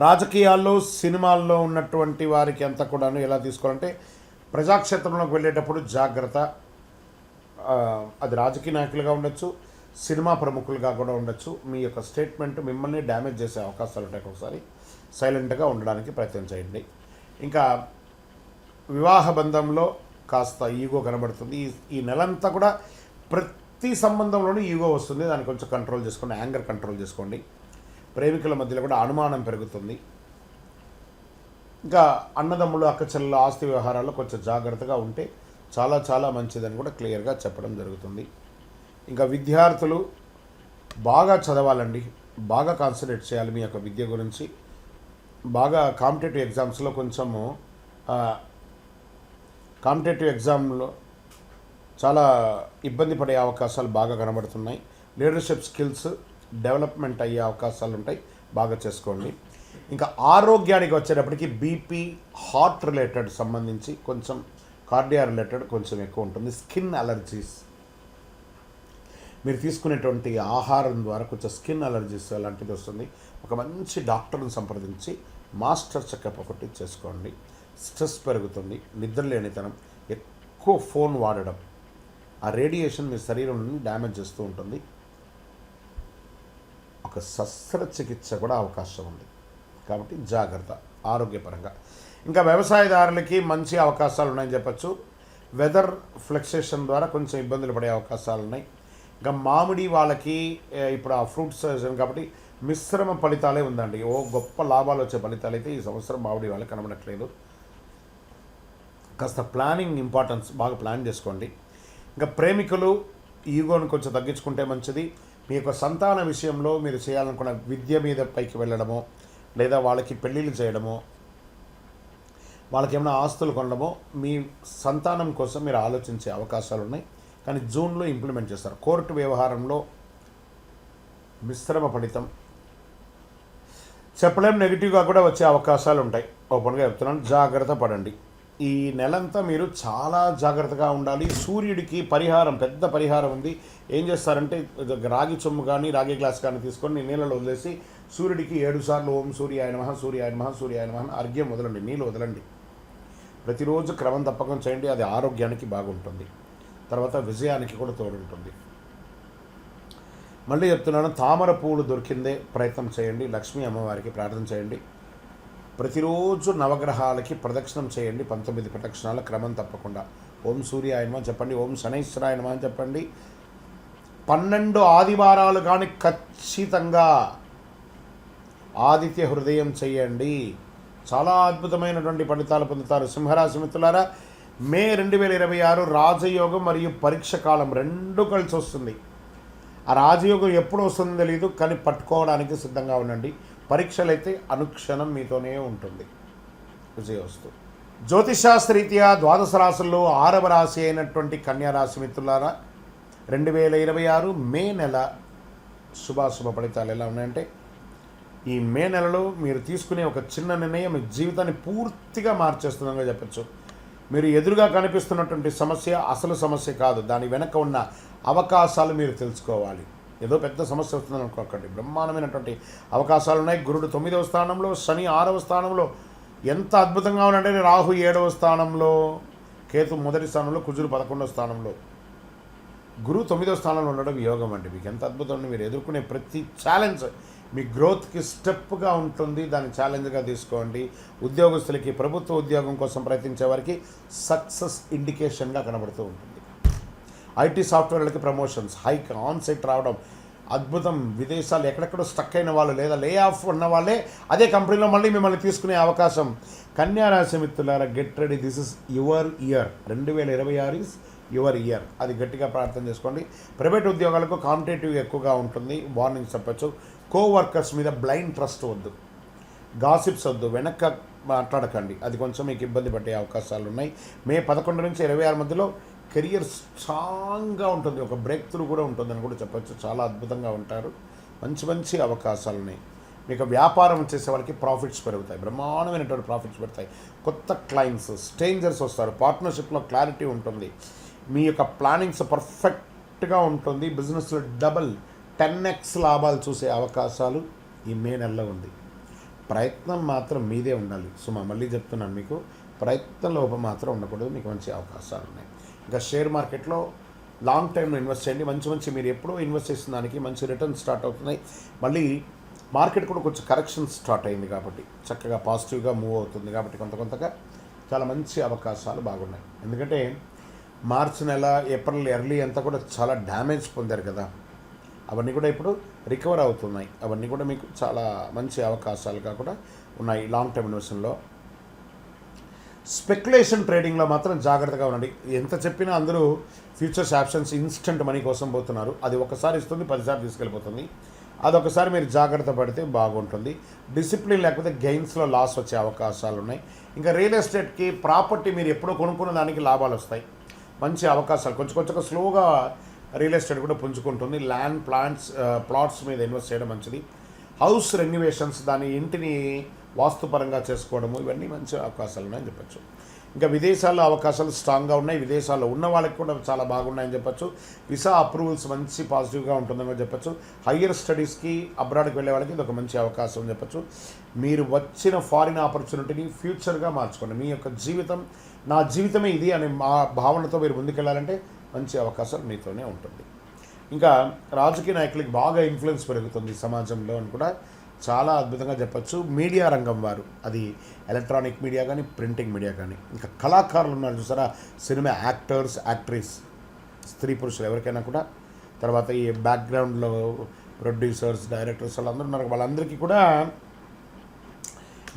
రాజకీయాల్లో సినిమాల్లో ఉన్నటువంటి వారికి అంతా కూడాను ఎలా తీసుకోవాలంటే ప్రజాక్షేత్రంలోకి వెళ్ళేటప్పుడు జాగ్రత్త. అది రాజకీయ నాయకులుగా ఉండొచ్చు, సినిమా ప్రముఖులుగా కూడా ఉండొచ్చు. మీ యొక్క స్టేట్మెంట్ మిమ్మల్ని డ్యామేజ్ చేసే అవకాశాలు ఉంటాయి, ఒకసారి సైలెంట్గా ఉండడానికి ప్రయత్నం చేయండి. ఇంకా వివాహ బంధంలో కాస్త ఈగో కనబడుతుంది. ఈ నెలంతా కూడా ప్రతి సంబంధంలోనూ ఈగో వస్తుంది, దాన్ని కొంచెం కంట్రోల్ చేసుకోండి, యాంగర్ కంట్రోల్ చేసుకోండి. ప్రేమికుల మధ్యలో కూడా అనుమానం పెరుగుతుంది. ఇంకా అన్నదమ్ములు అక్కచెల్లెల ఆస్తి వ్యవహారాల్లో కొంచెం జాగ్రత్తగా ఉంటే చాలా చాలా మంచిదని కూడా క్లియర్గా చెప్పడం జరుగుతుంది. ఇంకా విద్యార్థులు బాగా చదవాలండి, బాగా కాన్సన్ట్రేట్ చేయాలి మీ యొక్క విద్య గురించి. బాగా కాంపిటేటివ్ ఎగ్జామ్స్లో కొంచెము కాంపిటేటివ్ ఎగ్జామ్లో చాలా ఇబ్బంది పడే అవకాశాలు బాగా కనబడుతున్నాయి. లీడర్షిప్ స్కిల్స్ డెవలప్మెంట్ అయ్యే అవకాశాలు ఉంటాయి, బాగా చేసుకోండి. ఇంకా ఆరోగ్యానికి వచ్చేటప్పటికి బీపీ, హార్ట్ రిలేటెడ్ సంబంధించి కొంచెం, కార్డియా రిలేటెడ్ కొంచెం ఎక్కువ ఉంటుంది. స్కిన్ అలర్జీస్, మీరు తీసుకునేటువంటి ఆహారం ద్వారా కొంచెం స్కిన్ అలర్జీస్ అలాంటిది వస్తుంది. ఒక మంచి డాక్టర్ని సంప్రదించి మాస్టర్ చెకప్ ఒకటి చేసుకోండి. స్ట్రెస్ పెరుగుతుంది, నిద్రలేనితనం, ఎక్కువ ఫోన్ వాడడం, ఆ రేడియేషన్ మీ శరీరంని డ్యామేజ్ చేస్తూ ఉంటుంది. ఒక శస్త్రచికిత్స కూడా అవకాశం ఉంది, కాబట్టి జాగ్రత్త ఆరోగ్యపరంగా. ఇంకా వ్యవసాయదారులకి మంచి అవకాశాలు ఉన్నాయని చెప్పచ్చు. వెదర్ ఫ్లక్సేషన్ ద్వారా కొంచెం ఇబ్బందులు పడే అవకాశాలు ఉన్నాయి. ఇంకా మామిడి వాళ్ళకి ఇప్పుడు ఆ ఫ్రూట్ సీజన్ కాబట్టి మిశ్రమ ఫలితాలే ఉందండి. గొప్ప లాభాలు వచ్చే ఫలితాలు అయితే ఈ సంవత్సరం మామిడి వాళ్ళకి కనబడట్లేదు. కాస్త ప్లానింగ్ ఇంపార్టెన్స్, బాగా ప్లాన్ చేసుకోండి. ఇంకా ప్రేమికులు ఈగోని కొంచెం తగ్గించుకుంటే మంచిది. మీ యొక్క సంతాన విషయంలో మీరు చేయాలనుకున్న విద్య మీద పైకి వెళ్ళడమో, లేదా వాళ్ళకి పెళ్ళిళ్ళు చేయడమో, వాళ్ళకి ఏమైనా ఆస్తులు కొనడమో మీ సంతానం కోసం మీరు ఆలోచించే అవకాశాలు ఉన్నాయి, కానీ జూన్లో ఇంప్లిమెంట్ చేస్తారు. కోర్టు వ్యవహారంలో మిశ్రమ ఫలితం చెప్పలేం, నెగిటివ్గా కూడా వచ్చే అవకాశాలు ఉంటాయి. ఓపెన్గా చెప్తున్నాను, జాగ్రత్త పడండి. ఈ నెలంతా మీరు చాలా జాగ్రత్తగా ఉండాలి. సూర్యుడికి పరిహారం, పెద్ద పరిహారం ఉంది. ఏం చేస్తారంటే రాగి చొమ్ము కానీ రాగి గ్లాస్ కానీ తీసుకొని నీళ్ళలో వదిలేసి సూర్యుడికి 7 సార్లు ఓం సూర్యాయ నమః సూర్యాయ నమః సూర్యాయ నమః అర్ఘ్యం వదలండి, నీళ్ళు వదలండి. ప్రతిరోజు క్రమం తప్పకం చేయండి, అది ఆరోగ్యానికి బాగుంటుంది, తర్వాత విజయానికి కూడా తోడుంటుంది. మళ్ళీ చెప్తున్నాను, తామర పువ్వులు దొరికిందే ప్రయత్నం చేయండి. లక్ష్మీ అమ్మవారికి ప్రార్థన చేయండి. ప్రతిరోజు నవగ్రహాలకి ప్రదక్షిణం చేయండి, 19 ప్రదక్షిణాల క్రమం తప్పకుండా. ఓం సూర్యాయ నమః చెప్పండి, ఓం శనైశ్వరాయ నమః చెప్పండి. 12 ఆదివారాలు కానీ ఖచ్చితంగా ఆదిత్య హృదయం చేయండి. చాలా అద్భుతమైనటువంటి ఫలితాలు పొందుతారు. సింహరాశి మిత్రులారా, మే 2026 రాజయోగం మరియు పరీక్ష కాలం రెండు కలిసి వస్తుంది. ఆ రాజయోగం ఎప్పుడు వస్తుందో తెలియదు, కానీ పట్టుకోవడానికి సిద్ధంగా ఉండండి. పరీక్షలు అయితే అనుక్షణం మీతోనే ఉంటుంది. విజయవస్తు. జ్యోతిషాస్త్రరీత్యా ద్వాదశ రాశుల్లో 6వ రాశి అయినటువంటి కన్యా రాశి మిత్రులారా, 2026 మే నెల శుభాశుభ ఫలితాలు ఎలా ఉన్నాయంటే, ఈ మే నెలలో మీరు తీసుకునే ఒక చిన్న నిర్ణయం మీ జీవితాన్ని పూర్తిగా మార్చేస్తుందని చెప్పచ్చు. మీరు ఎదురుగా కనిపిస్తున్నటువంటి సమస్య అసలు సమస్య కాదు, దాని వెనక ఉన్న అవకాశాలు మీరు తెలుసుకోవాలి. ఏదో పెద్ద సమస్య వస్తుందని అనుకోకండి, బ్రహ్మాండమైనటువంటి అవకాశాలు ఉన్నాయి. గురుడు 9వ స్థానంలో, శని 6వ స్థానంలో, ఎంత అద్భుతంగా ఉన్నాయంటే రాహు 7వ స్థానంలో, కేతు 1వ స్థానంలో, కుజుడు 11వ స్థానంలో, గురువు 9వ స్థానంలో ఉండడం యోగం అండి. మీకు ఎంత అద్భుతం. మీరు ఎదుర్కొనే ప్రతి ఛాలెంజ్ మీ గ్రోత్కి స్టెప్గా ఉంటుంది, దాన్ని ఛాలెంజ్గా తీసుకోండి. ఉద్యోగస్తులకి, ప్రభుత్వ ఉద్యోగం కోసం ప్రయత్నించే వారికి సక్సెస్ ఇండికేషన్గా కనబడుతూ ఉంటుంది. ఐటీ సాఫ్ట్వేర్లకి ప్రమోషన్స్, హైక్, ఆన్సైట్ రావడం అద్భుతం. విదేశాలు ఎక్కడెక్కడో స్టక్ అయిన వాళ్ళు లేదా లే ఆఫ్ ఉన్న వాళ్ళే అదే కంపెనీలో మళ్ళీ మిమ్మల్ని తీసుకునే అవకాశం. కన్యా రాశి మిత్రులారా, get ready, this is your year. 2026 is your year. అది గట్టిగా ప్రార్థన చేసుకోండి. ప్రైవేట్ ఉద్యోగాలకు కాంపిటేటివ్ ఎక్కువగా ఉంటుంది, వార్నింగ్స్ చెప్పచ్చు. కోవర్కర్స్ మీద బ్లైండ్ ట్రస్ట్ వద్దు, గాసిప్స్ వద్దు, వెనక్క మాట్లాడకండి, అది కొంచెం మీకు ఇబ్బంది పడే అవకాశాలు ఉన్నాయి. మే 11 నుంచి 26 మధ్యలో కెరియర్ స్ట్రాంగ్గా ఉంటుంది, ఒక బ్రేక్ త్రూ కూడా ఉంటుందని కూడా చెప్పచ్చు. చాలా అద్భుతంగా ఉంటారు, మంచి మంచి అవకాశాలు ఉన్నాయి. మీకు వ్యాపారం చేసే వాళ్ళకి ప్రాఫిట్స్ పెరుగుతాయి, బ్రహ్మాండమైనటువంటి ప్రాఫిట్స్ పెడతాయి. కొత్త క్లయింట్స్, స్ట్రేంజర్స్ వస్తారు, పార్ట్నర్షిప్లో క్లారిటీ ఉంటుంది, మీ యొక్క ప్లానింగ్స్ పర్ఫెక్ట్గా ఉంటుంది. బిజినెస్లో డబల్ 10x లాభాలు చూసే అవకాశాలు ఈ మే నెలలో ఉంది. ప్రయత్నం మాత్రం మీదే ఉండాలి సుమా, మళ్ళీ చెప్తున్నాను మీకు, ప్రయత్నం లోపం మాత్రం ఉండకూడదు. మీకు మంచి అవకాశాలు ఉన్నాయి. ఇంకా షేర్ మార్కెట్లో లాంగ్ టైంలో ఇన్వెస్ట్ చేయండి. మంచి మీరు ఎప్పుడో ఇన్వెస్ట్ చేసిన దానికి మంచి రిటర్న్ స్టార్ట్ అవుతున్నాయి. మళ్ళీ మార్కెట్ కూడా కొంచెం కరెక్షన్ స్టార్ట్ అయింది కాబట్టి చక్కగా పాజిటివ్గా మూవ్ అవుతుంది కాబట్టి కొంతగా చాలా మంచి అవకాశాలు బాగున్నాయి. ఎందుకంటే మార్చి నెల, ఏప్రిల్ ఎర్లీ అంతా కూడా చాలా డ్యామేజ్ పొందారు కదా, అవన్నీ కూడా ఇప్పుడు రికవర్ అవుతున్నాయి. అవన్నీ కూడా మీకు చాలా మంచి అవకాశాలుగా కూడా ఉన్నాయి. లాంగ్ టర్మ్ ఇన్వెస్టింగ్లో, స్పెక్యులేషన్ ట్రేడింగ్లో మాత్రం జాగ్రత్తగా ఉండండి. ఎంత చెప్పినా అందరూ ఫ్యూచర్స్ ఆప్షన్స్ ఇన్స్టెంట్ మనీ కోసం పోతున్నారు. అది ఒకసారి ఇస్తుంది, 10 సార్లు తీసుకెళ్ళిపోతుంది. అదొకసారి మీరు జాగ్రత్త పడితే బాగుంటుంది. డిసిప్లిన్ లేకపోతే గెయిన్స్లో లాస్ వచ్చే అవకాశాలు ఉన్నాయి. ఇంకా రియల్ ఎస్టేట్కి, ప్రాపర్టీ మీరు ఎప్పుడో కొనుక్కున్న దానికి లాభాలు వస్తాయి, మంచి అవకాశాలు. కొంచెం స్లోగా రియల్ ఎస్టేట్ కూడా పుంజుకుంటుంది. ల్యాండ్, ప్లాట్స్ మీద ఇన్వెస్ట్ చేయడం మంచిది. హౌస్ రెన్యువేషన్స్, దాని ఇంటిని వాస్తుపరంగా చేసుకోవడము, ఇవన్నీ మంచి అవకాశాలు ఉన్నాయని చెప్పచ్చు. ఇంకా విదేశాల్లో అవకాశాలు స్ట్రాంగ్గా ఉన్నాయి. విదేశాల్లో ఉన్న వాళ్ళకి కూడా చాలా బాగున్నాయని చెప్పచ్చు. వీసా అప్రూవల్స్ మంచి పాజిటివ్గా ఉంటుందని చెప్పచ్చు. హయ్యర్ స్టడీస్కి అబ్రాడ్కి వెళ్ళే వాళ్ళకి ఇది ఒక మంచి అవకాశం అని చెప్పచ్చు. మీరు వచ్చిన ఫారిన్ ఆపర్చునిటీని ఫ్యూచర్గా మార్చుకోండి. మీ యొక్క జీవితం నా జీవితమే ఇది అనే మా భావనతో మీరు ముందుకెళ్ళాలంటే మంచి అవకాశం మీతోనే ఉంటుంది. ఇంకా రాజకీయ నాయకులకి బాగా ఇన్ఫ్లుయెన్స్ పెరుగుతుంది సమాజంలో అని కూడా చాలా అద్భుతంగా చెప్పచ్చు. మీడియా రంగం వారు, అది ఎలక్ట్రానిక్ మీడియా కానీ, ప్రింటింగ్ మీడియా కానీ, ఇంకా కళాకారులు ఉన్నారు చూసారా, సినిమా యాక్టర్స్, యాక్ట్రెస్, స్త్రీ పురుషులు ఎవరికైనా కూడా, తర్వాత ఈ బ్యాక్గ్రౌండ్లో ప్రొడ్యూసర్స్, డైరెక్టర్స్ వాళ్ళందరూ ఉన్నారు. వాళ్ళందరికీ కూడా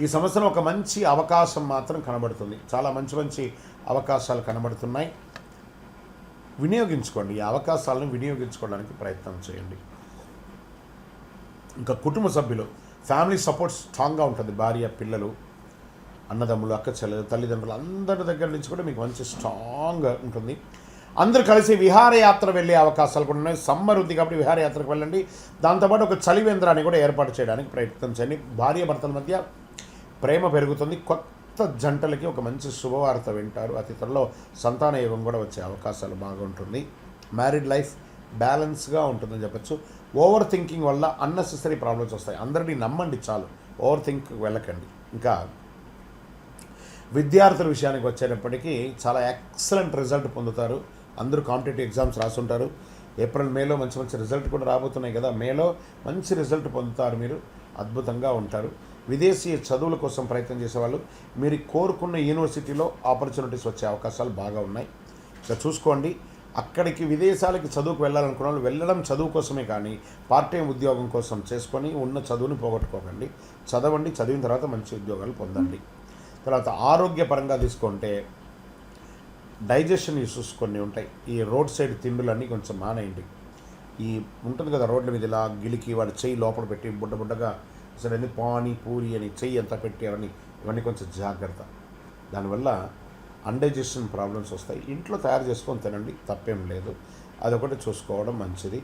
ఈ సంవత్సరం ఒక మంచి అవకాశం మాత్రం కనబడుతుంది. చాలా మంచి అవకాశాలు కనబడుతున్నాయి. వినియోగించుకోండి, ఈ అవకాశాలను వినియోగించుకోవడానికి ప్రయత్నం చేయండి. ఇంకా కుటుంబ సభ్యులు, ఫ్యామిలీ సపోర్ట్ స్ట్రాంగ్గా ఉంటుంది. భార్య, పిల్లలు, అన్నదమ్ములు, అక్క చెల్లెలు, తల్లిదండ్రులు అందరి దగ్గర నుంచి కూడా మీకు మంచి స్ట్రాంగ్గా ఉంటుంది. అందరూ కలిసి విహారయాత్ర వెళ్ళే అవకాశాలు కూడా ఉన్నాయి. సమ్మర్ ఉంది కాబట్టి విహారయాత్రకు వెళ్ళండి. దాంతోపాటు ఒక చలివేంద్రాన్ని కూడా ఏర్పాటు చేయడానికి ప్రయత్నం చేయండి. భార్య భర్తల మధ్య ప్రేమ పెరుగుతుంది. కొత్త జంటలకి ఒక మంచి శుభవార్త వింటారు. అతి త్వరలో సంతాన యోగం కూడా వచ్చే అవకాశాలు బాగుంటుంది. మ్యారీడ్ లైఫ్ బ్యాలెన్స్గా ఉంటుందని చెప్పచ్చు. ఓవర్ థింకింగ్ వల్ల అన్నెసెసరీ ప్రాబ్లమ్స్ వస్తాయి. అందరినీ నమ్మండి చాలు, ఓవర్ థింక్ వెళ్ళకండి. ఇంకా విద్యార్థుల విషయానికి వచ్చేటప్పటికీ చాలా ఎక్సలెంట్ రిజల్ట్ పొందుతారు. అందరూ కాంపిటేటివ్ ఎగ్జామ్స్ రాసుంటారు. ఏప్రిల్, మేలో మంచి రిజల్ట్ కూడా రాబోతున్నాయి కదా. మేలో మంచి రిజల్ట్ పొందుతారు, మీరు అద్భుతంగా ఉంటారు. విదేశీ చదువుల కోసం ప్రయత్నం చేసేవాళ్ళు, మీరు కోరుకున్న యూనివర్సిటీలో ఆపర్చునిటీస్ వచ్చే అవకాశాలు బాగా ఉన్నాయి. ఇక చూసుకోండి. అక్కడికి విదేశాలకి చదువుకు వెళ్ళాలనుకున్న వాళ్ళు వెళ్ళడం చదువు కోసమే కానీ పార్ట్ టైం ఉద్యోగం కోసం చేసుకొని ఉన్న చదువుని పోగొట్టుకోకండి. చదవండి, చదివిన తర్వాత మంచి ఉద్యోగాలు పొందండి. తర్వాత ఆరోగ్యపరంగా తీసుకుంటే డైజెషన్ ఇష్యూస్ కొన్ని ఉంటాయి. ఈ రోడ్ సైడ్ తిండులన్నీ కొంచెం మానేయండి. ఈ ఉంటుంది కదా రోడ్ల మీద ఇలా గిలికి వాడు చెయ్యి లోపల పెట్టి బుడ్డగా అసలు పానీ పూరి అని చెయ్యి అంతా పెట్టి ఇవన్నీ కొంచెం జాగ్రత్త. దానివల్ల అన్డైజెషన్ ప్రాబ్లమ్స్ వస్తాయి. ఇంట్లో తయారు చేసుకొని తినండి, తప్పేం లేదు. అదొకటి చూసుకోవడం మంచిది.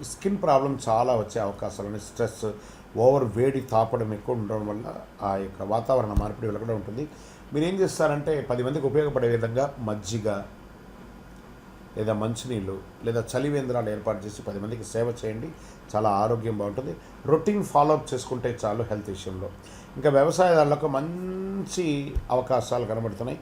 స్కిన్ ప్రాబ్లం చాలా వచ్చే అవకాశాలు ఉన్నాయి. స్ట్రెస్, ఓవర్ వేడి తాపడం ఎక్కువ ఉండడం వల్ల ఆ యొక్క వాతావరణ మార్పిడి వల్ల కూడా ఉంటుంది. మీరు ఏం చేస్తారంటే 10 మందికి ఉపయోగపడే విధంగా మజ్జిగ లేదా మంచినీళ్ళు లేదా చలివేంద్రాలు ఏర్పాటు చేసి 10 మందికి సేవ చేయండి. చాలా ఆరోగ్యం బాగుంటుంది. రొటీన్ ఫాలోఅప్ చేసుకుంటే చాలు హెల్త్ విషయంలో. ఇంకా వ్యవసాయదారులకు మంచి అవకాశాలు కనబడుతున్నాయి.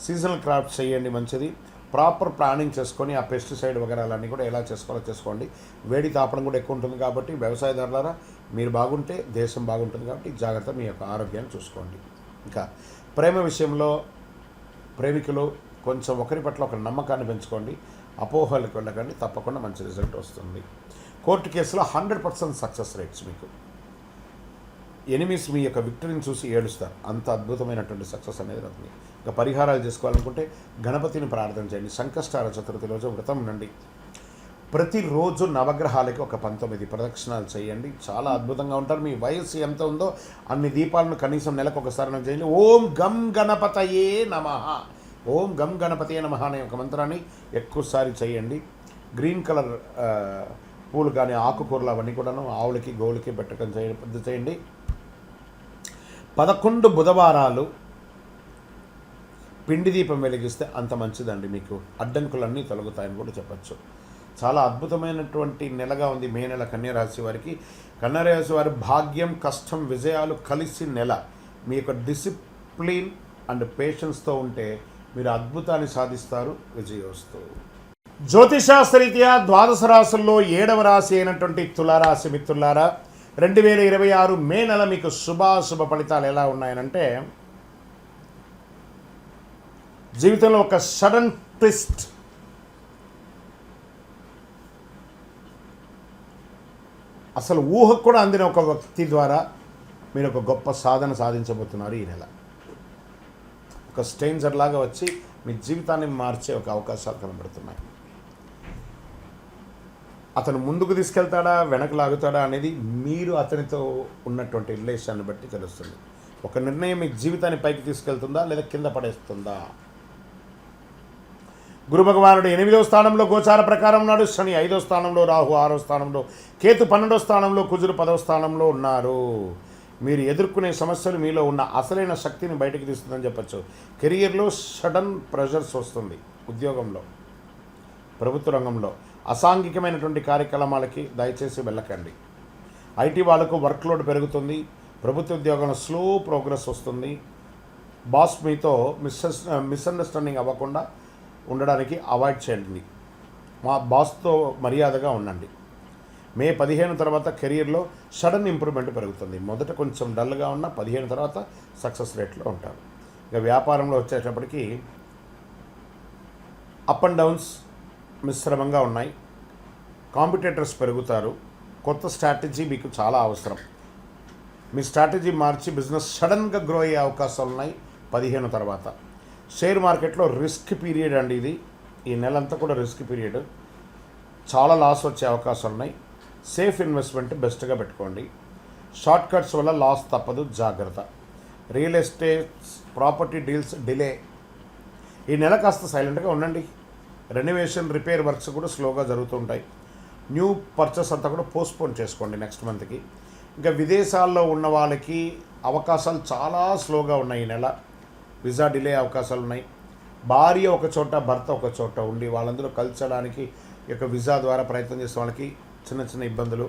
సీజనల్ క్రాప్స్ చేయండి, మంచిది. ప్రాపర్ ప్లానింగ్ చేసుకొని ఆ పెస్టిసైడ్ వగరాలన్నీ కూడా ఎలా చేసుకోవాలో చేసుకోండి. వేడి తాపడం కూడా ఎక్కువ ఉంటుంది కాబట్టి వ్యవసాయదారులారా మీరు బాగుంటే దేశం బాగుంటుంది కాబట్టి జాగ్రత్త, మీ యొక్క ఆరోగ్యాన్ని చూసుకోండి. ఇంకా ప్రేమ విషయంలో ప్రేమికులు కొంచెం ఒకరి పట్ల ఒక నమ్మకాన్ని పెంచుకోండి. అపోహలకు వెళ్ళకండి, తప్పకుండా మంచి రిజల్ట్ వస్తుంది. కోర్టు కేసులో 100% సక్సెస్ రేట్స్ మీకు. ఎనిమీస్ మీ యొక్క విక్టరీని చూసి ఏడుస్తారు. అంత అద్భుతమైనటువంటి సక్సెస్ అనేది అవుతుంది. ఇంకా పరిహారాలు చేసుకోవాలనుకుంటే గణపతిని ప్రార్థన చేయండి. సంకష్టాల చతుర్థి రోజు వ్రతం ఉండండి. ప్రతిరోజు నవగ్రహాలకి ఒక 19 ప్రదక్షిణాలు చేయండి. చాలా అద్భుతంగా ఉంటారు. మీ వయస్సు ఎంత ఉందో అన్ని దీపాలను కనీసం నెలకు ఒకసారి చేయండి. ఓం గం గణపతయే నమః, ఓం గం గణపతయే నమః అనే ఒక మంత్రాన్ని ఎక్కువసారి చేయండి. గ్రీన్ కలర్ పూలు కానీ ఆకుకూరలు అవన్నీ కూడాను ఆవులకి గోవులకి పెట్టడం చేయండి. 11 బుధవారాలు పిండి దీపం వెలిగిస్తే అంత మంచిదండి. మీకు అడ్డంకులన్నీ తొలగుతాయని కూడా చెప్పచ్చు. చాలా అద్భుతమైనటువంటి నెలగా ఉంది మే నెల కన్యారాశి వారికి. కన్యారాశి వారి భాగ్యం, కష్టం, విజయాలు కలిసి నెల. మీ యొక్క డిసిప్లిన్ అండ్ పేషెన్స్తో ఉంటే మీరు అద్భుతాన్ని సాధిస్తారు. విజయోస్తు. జ్యోతిషాస్త్రరీత్యా ద్వాదశ రాశుల్లో 7వ రాశి అయినటువంటి తులారాశి మిత్రులారా, 2026 మే నెల మీకు శుభాశుభ ఫలితాలు ఎలా ఉన్నాయనంటే, జీవితంలో ఒక సడన్ ట్విస్ట్, అసలు ఊహకు కూడా అందిన ఒక వ్యక్తి ద్వారా మీరు ఒక గొప్ప సాధన సాధించబోతున్నారు. ఈ నెల ఒక స్ట్రేంజర్ లాగా వచ్చి మీ జీవితాన్ని మార్చే ఒక అవకాశాలు కనబడుతున్నాయి. అతను ముందుకు తీసుకెళ్తాడా, వెనక్కి లాగుతాడా అనేది మీరు అతనితో ఉన్నటువంటి రిలేషన్ని బట్టి తెలుస్తుంది. ఒక నిర్ణయం మీ జీవితాన్ని పైకి తీసుకెళ్తుందా లేదా కింద పడేస్తుందా? గురు భగవానుడు 8వ స్థానంలో గోచార ప్రకారం ఉన్నాడు. శని 5వ స్థానంలో, రాహు 6వ స్థానంలో, కేతు 12వ స్థానంలో, కుజుడు 10వ స్థానంలో ఉన్నారు. మీరు ఎదుర్కొనే సమస్యలు మీలో ఉన్న అసలైన శక్తిని బయటకు తీస్తుందని చెప్పచ్చు. కెరియర్లో సడన్ ప్రెషర్స్ వస్తుంది. ఉద్యోగంలో, ప్రభుత్వ రంగంలో అసాంఘికమైనటువంటి కార్యక్రమాలకి దయచేసి వెళ్ళకండి. ఐటీ వాళ్ళకు వర్క్లోడ్ పెరుగుతుంది. ప్రభుత్వ ఉద్యోగంలో స్లో ప్రోగ్రెస్ వస్తుంది. బాస్ మీతో మిస్అండర్స్టాండింగ్ అవ్వకుండా ఉండడానికి అవాయిడ్ చేయండి. మా బాస్తో మర్యాదగా ఉండండి. మే 15 తర్వాత కెరీర్లో సడన్ ఇంప్రూవ్మెంట్ పెరుగుతుంది. మొదట కొంచెం డల్గా ఉన్న 15 తర్వాత సక్సెస్ రేట్లో ఉంటారు. ఇక వ్యాపారంలో వచ్చేటప్పటికి అప్ అండ్ డౌన్స్ మిశ్రమంగా ఉన్నాయి. కాంపిటేటర్స్ పెరుగుతారు. కొత్త స్ట్రాటజీ మీకు చాలా అవసరం. మీ స్ట్రాటజీ మార్చి బిజినెస్ సడన్గా గ్రో అయ్యే అవకాశాలు ఉన్నాయి 15 తర్వాత. షేర్ మార్కెట్లో రిస్క్ పీరియడ్ అండి ఇది. ఈ నెలంతా కూడా రిస్క్ పీరియడ్. చాలా లాస్ వచ్చే అవకాశాలు ఉన్నాయి. సేఫ్ ఇన్వెస్ట్మెంట్ బెస్ట్గా పెట్టుకోండి. షార్ట్ కట్స్ వల్ల లాస్ తప్పదు, జాగ్రత్త. Real estates, property deals delay. ఈ నెల కాస్త సైలెంట్గా ఉండండి. రెనోవేషన్, రిపేర్ వర్క్స్ కూడా స్లోగా జరుగుతుంటాయి. న్యూ పర్చేస్ అంతా కూడా పోస్ట్పోన్ చేసుకోండి నెక్స్ట్ మంత్కి. ఇంకా విదేశాల్లో ఉన్న వాళ్ళకి అవకాశాలు చాలా స్లోగా ఉన్నాయి ఈ నెల. వీసా డిలే అవకాశాలు ఉన్నాయి. భార్య ఒక చోట, భర్త ఒక చోట ఉండి వాళ్ళందరూ కలిసడానికి ఈ యొక్క వీసా ద్వారా ప్రయత్నం చేసే వాళ్ళకి చిన్న చిన్న ఇబ్బందులు.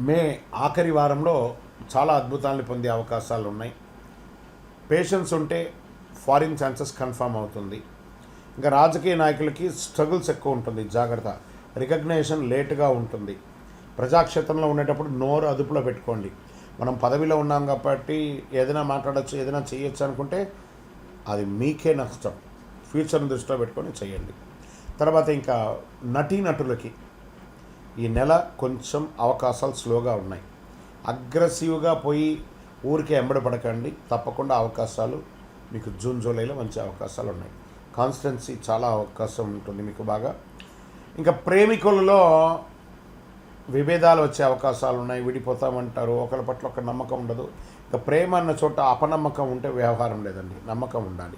మే ఆఖరి వారంలో చాలా అద్భుతాలను పొందే అవకాశాలు ఉన్నాయి. పేషెన్స్ ఉంటే ఫారిన్ ఛాన్సెస్ కన్ఫర్మ్ అవుతుంది. ఇంకా రాజకీయ నాయకులకి స్ట్రగుల్స్ ఎక్కువ ఉంటుంది, జాగ్రత్త. రికగ్నేషన్ లేటుగా ఉంటుంది. ప్రజాక్షేత్రంలో ఉండేటప్పుడు నోరు అదుపులో పెట్టుకోండి. మనం పదవిలో ఉన్నాం కాబట్టి ఏదైనా మాట్లాడచ్చు, ఏదైనా చేయొచ్చు అనుకుంటే అది మీకే నష్టం. ఫ్యూచర్ని దృష్టిలో పెట్టుకొని చేయండి. తర్వాత ఇంకా నటీనటులకి ఈ నెల కొంచెం అవకాశాలు స్లోగా ఉన్నాయి. అగ్రెసివ్గా పోయి ఊరికే ఎంబడపడకండి. తప్పకుండా అవకాశాలు మీకు జూన్ జూలైలో మంచి అవకాశాలు ఉన్నాయి. కాన్స్టెన్సీ చాలా అవకాశం ఉంటుంది మీకు బాగా. ఇంకా ప్రేమికులలో విభేదాలు వచ్చే అవకాశాలు ఉన్నాయి, విడిపోతామంటారు, ఒకరి పట్ల ఒక నమ్మకం ఉండదు. ఇక ప్రేమ అన్న చోట అపనమ్మకం ఉంటే వ్యవహారం లేదండి, నమ్మకం ఉండాలి.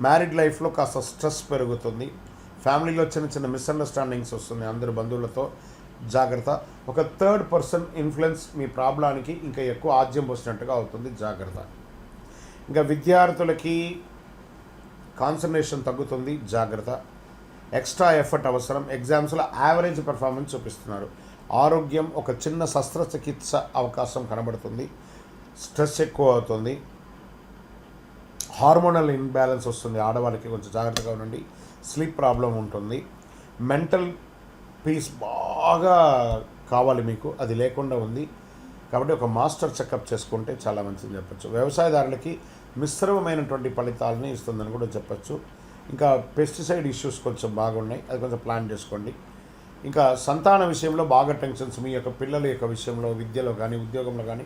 మ్యారీడ్ లైఫ్లో కాస్త స్ట్రెస్ పెరుగుతుంది, ఫ్యామిలీలో చిన్న చిన్న మిస్అండర్స్టాండింగ్స్ వస్తుంది, అందరు బంధువులతో జాగ్రత్త. ఒక థర్డ్ పర్సన్ ఇన్ఫ్లుయెన్స్ మీ ప్రాబ్లానికి ఇంకా ఎక్కువ ఆజ్యం పోసినట్టుగా అవుతుంది, జాగ్రత్త. ఇంకా విద్యార్థులకి కాన్సన్ట్రేషన్ తగ్గుతుంది, జాగ్రత్త. ఎక్స్ట్రా ఎఫర్ట్ అవసరం, ఎగ్జామ్స్లో యావరేజ్ పెర్ఫార్మెన్స్ చూపిస్తున్నారు. ఆరోగ్యం ఒక చిన్న శస్త్రచికిత్స అవకాశం కనబడుతుంది, స్ట్రెస్ ఎక్కువ అవుతుంది, హార్మోనల్ ఇన్బ్యాలెన్స్ వస్తుంది, ఆడవాళ్ళకి కొంచెం జాగ్రత్తగా ఉండండి. స్లీప్ ప్రాబ్లం ఉంటుంది, మెంటల్ పీస్ బాగా కావాలి మీకు, అది లేకుండా ఉంది. కాబట్టి ఒక మాస్టర్ చెకప్ చేసుకుంటే చాలా మంచిది చెప్పచ్చు. వ్యవసాయదారులకి మిశ్రమమైనటువంటి ఫలితాలని ఇస్తుందని కూడా చెప్పచ్చు. ఇంకా పెస్టిసైడ్ ఇష్యూస్ కొంచెం బాగున్నాయి, అది కొంచెం ప్లాన్ చేసుకోండి. ఇంకా సంతాన విషయంలో బాగా టెన్షన్స్, మీ యొక్క పిల్లల యొక్క విషయంలో, విద్యలో కానీ ఉద్యోగంలో కానీ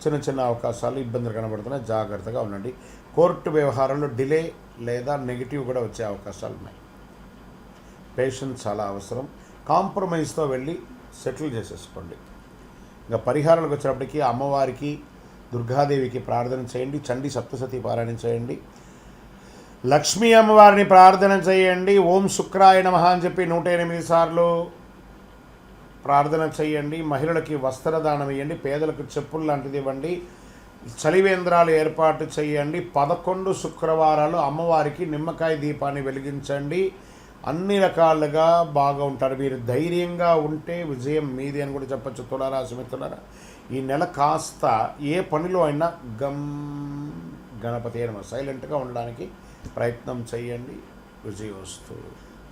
చిన్న చిన్న అవకాశాలు, ఇబ్బందులు కనబడుతున్నాయి, జాగ్రత్తగా ఉండండి. కోర్టు వ్యవహారంలో డిలే లేదా నెగిటివ్ కూడా వచ్చే అవకాశాలు ఉన్నాయి. పేషెన్స్ చాలా అవసరం, కాంప్రమైజ్తో వెళ్ళి సెటిల్ చేసేసుకోండి. ఇంకా పరిహారాలకు వచ్చేటప్పటికి అమ్మవారికి, దుర్గాదేవికి ప్రార్థన చేయండి, చండీ సప్తసతి పారాయణం చేయండి, లక్ష్మీ అమ్మవారిని ప్రార్థన చేయండి, ఓం శుక్రాయ నమః అని చెప్పి 108 సార్లు ప్రార్థన చేయండి. మహిళలకి వస్త్రదానం ఇవ్వండి, పేదలకు చెప్పులు లాంటిది ఇవ్వండి, చలివేంద్రాలు ఏర్పాటు చేయండి. 11 శుక్రవారాలు అమ్మవారికి నిమ్మకాయ దీపాన్ని వెలిగించండి. అన్ని రకాలుగా బాగా ఉంటారు. మీరు ధైర్యంగా ఉంటే విజయం మీది అని కూడా చెప్పచ్చు. తులారాశి మిత్రులారా, ఈ నెల కాస్త ఏ పనిలో అయినా గణపతి అయిన సైలెంట్గా ఉండడానికి ప్రయత్నం చేయండి, విజయోస్తు.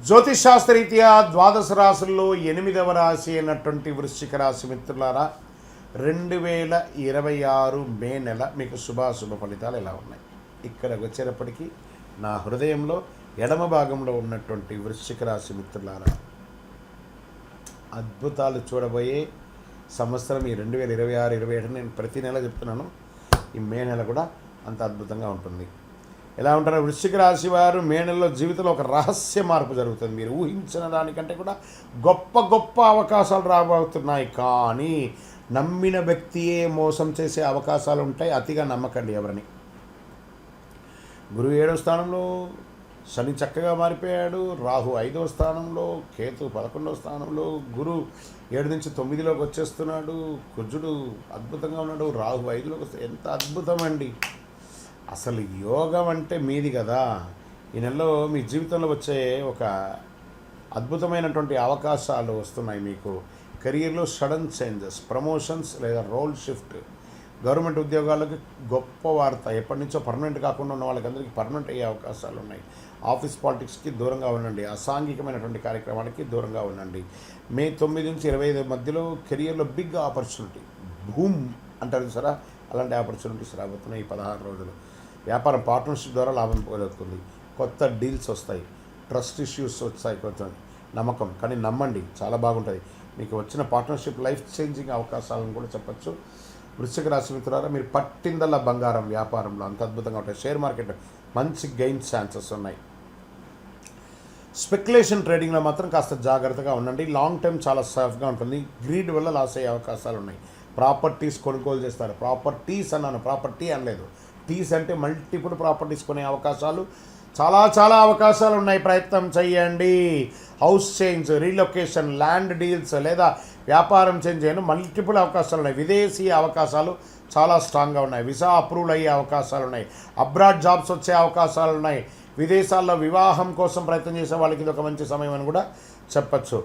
జ్యోతిషాస్త్రరీత్యా 12 రాశుల్లో 8వ రాశి అయినటువంటి వృశ్చిక రాశి మిత్రులారా, 2026 మే నెల మీకు శుభాశుభ ఫలితాలు ఎలా ఉన్నాయి? ఇక్కడికి వచ్చేటప్పటికీ నా హృదయంలో ఎడమ భాగంలో ఉన్నటువంటి వృశ్చిక రాశి మిత్రులారా, అద్భుతాలు చూడబోయే సంవత్సరం ఈ 2026, 27 నేను ప్రతి నెల చెప్తున్నాను. ఈ మే నెల కూడా అంత అద్భుతంగా ఉంటుంది. ఎలా ఉంటారో వృశ్చిక రాశి వారు మే నెలలో జీవితంలో ఒక రహస్య మార్పు జరుగుతుంది. మీరు ఊహించిన దానికంటే కూడా గొప్ప గొప్ప అవకాశాలు రాబోతున్నాయి. కానీ నమ్మిన వ్యక్తియే మోసం చేసే అవకాశాలు ఉంటాయి. అతిగా నమ్మకండి ఎవరిని. గురువు 7వ స్థానంలో, శని చక్కగా మారిపోయాడు, రాహు 5వ స్థానంలో, కేతు 11వ స్థానంలో, గురు 7 నుంచి 9లోకి వచ్చేస్తున్నాడు, కుజుడు అద్భుతంగా ఉన్నాడు, రాహు 5లోకి వస్తే ఎంత అద్భుతం అండి. అసలు యోగం అంటే మీది కదా. ఈ నెలలో మీ జీవితంలో వచ్చే ఒక అద్భుతమైనటువంటి అవకాశాలు వస్తున్నాయి మీకు. కెరియర్లో సడన్ చేంజెస్, ప్రమోషన్స్ లేదా రోల్ షిఫ్ట్, గవర్నమెంట్ ఉద్యోగాలకు గొప్ప వార్త. ఎప్పటి నుంచో పర్మనెంట్ కాకుండా ఉన్న వాళ్ళకందరికీ పర్మనెంట్ అయ్యే అవకాశాలు ఉన్నాయి. ఆఫీస్ పాలిటిక్స్కి దూరంగా ఉండండి, అసాంఘికమైనటువంటి కార్యక్రమాలకి దూరంగా ఉండండి. మే 9 నుంచి 25 మధ్యలో కెరియర్లో బిగ్ ఆపర్చునిటీ, భూమ్ అంటారు సరే, అలాంటి ఆపర్చునిటీస్ రాబోతున్నాయి ఈ 16 రోజులు. వ్యాపారం పార్ట్నర్షిప్ ద్వారా లాభం పొందుతుంది, కొత్త డీల్స్ వస్తాయి, ట్రస్ట్ ఇష్యూస్ వస్తాయి, కొంచెం నమ్మకం. కానీ నమ్మండి, చాలా బాగుంటుంది. మీకు వచ్చిన పార్ట్నర్షిప్ లైఫ్ చేంజింగ్ అవకాశాలను కూడా చెప్పచ్చు. వృశ్చిక రాశి మిత్రులారా, మీరు పట్టిందల్లా బంగారం వ్యాపారంలో అంత అద్భుతంగా ఉంటాయి. షేర్ మార్కెట్ మంచి గెయిన్ ఛాన్సెస్ ఉన్నాయి. స్పెక్యులేషన్ ట్రేడింగ్లో మాత్రం కాస్త జాగ్రత్తగా ఉండండి. లాంగ్ టర్మ్ చాలా సేఫ్గా ఉంటుంది. గ్రీడ్ వల్ల లాస్ అయ్యే అవకాశాలు ఉన్నాయి. ప్రాపర్టీస్ కొనుగోలు చేస్తారు. ప్రాపర్టీస్ అన్నాను, ప్రాపర్టీ అనలేదు. టీస్ అంటే మల్టిపుల్ ప్రాపర్టీస్ కొనే అవకాశాలు చాలా చాలా అవకాశాలు ఉన్నాయి. ప్రయత్నం చేయండి. House change, relocation, land deals లేదా వ్యాపారం చేంజ్ చేయను మల్టిపుల్ అవకాశాలు ఉన్నాయి. విదేశీ అవకాశాలు చాలా స్ట్రాంగ్గా ఉన్నాయి. వీసా అప్రూవల్ అయ్యే అవకాశాలు ఉన్నాయి. అబ్రాడ్ జాబ్స్ వచ్చే అవకాశాలు ఉన్నాయి. విదేశాల్లో వివాహం కోసం ప్రయత్నం చేసే వాళ్ళకి ఇది ఒక మంచి సమయం అని కూడా చెప్పచ్చు.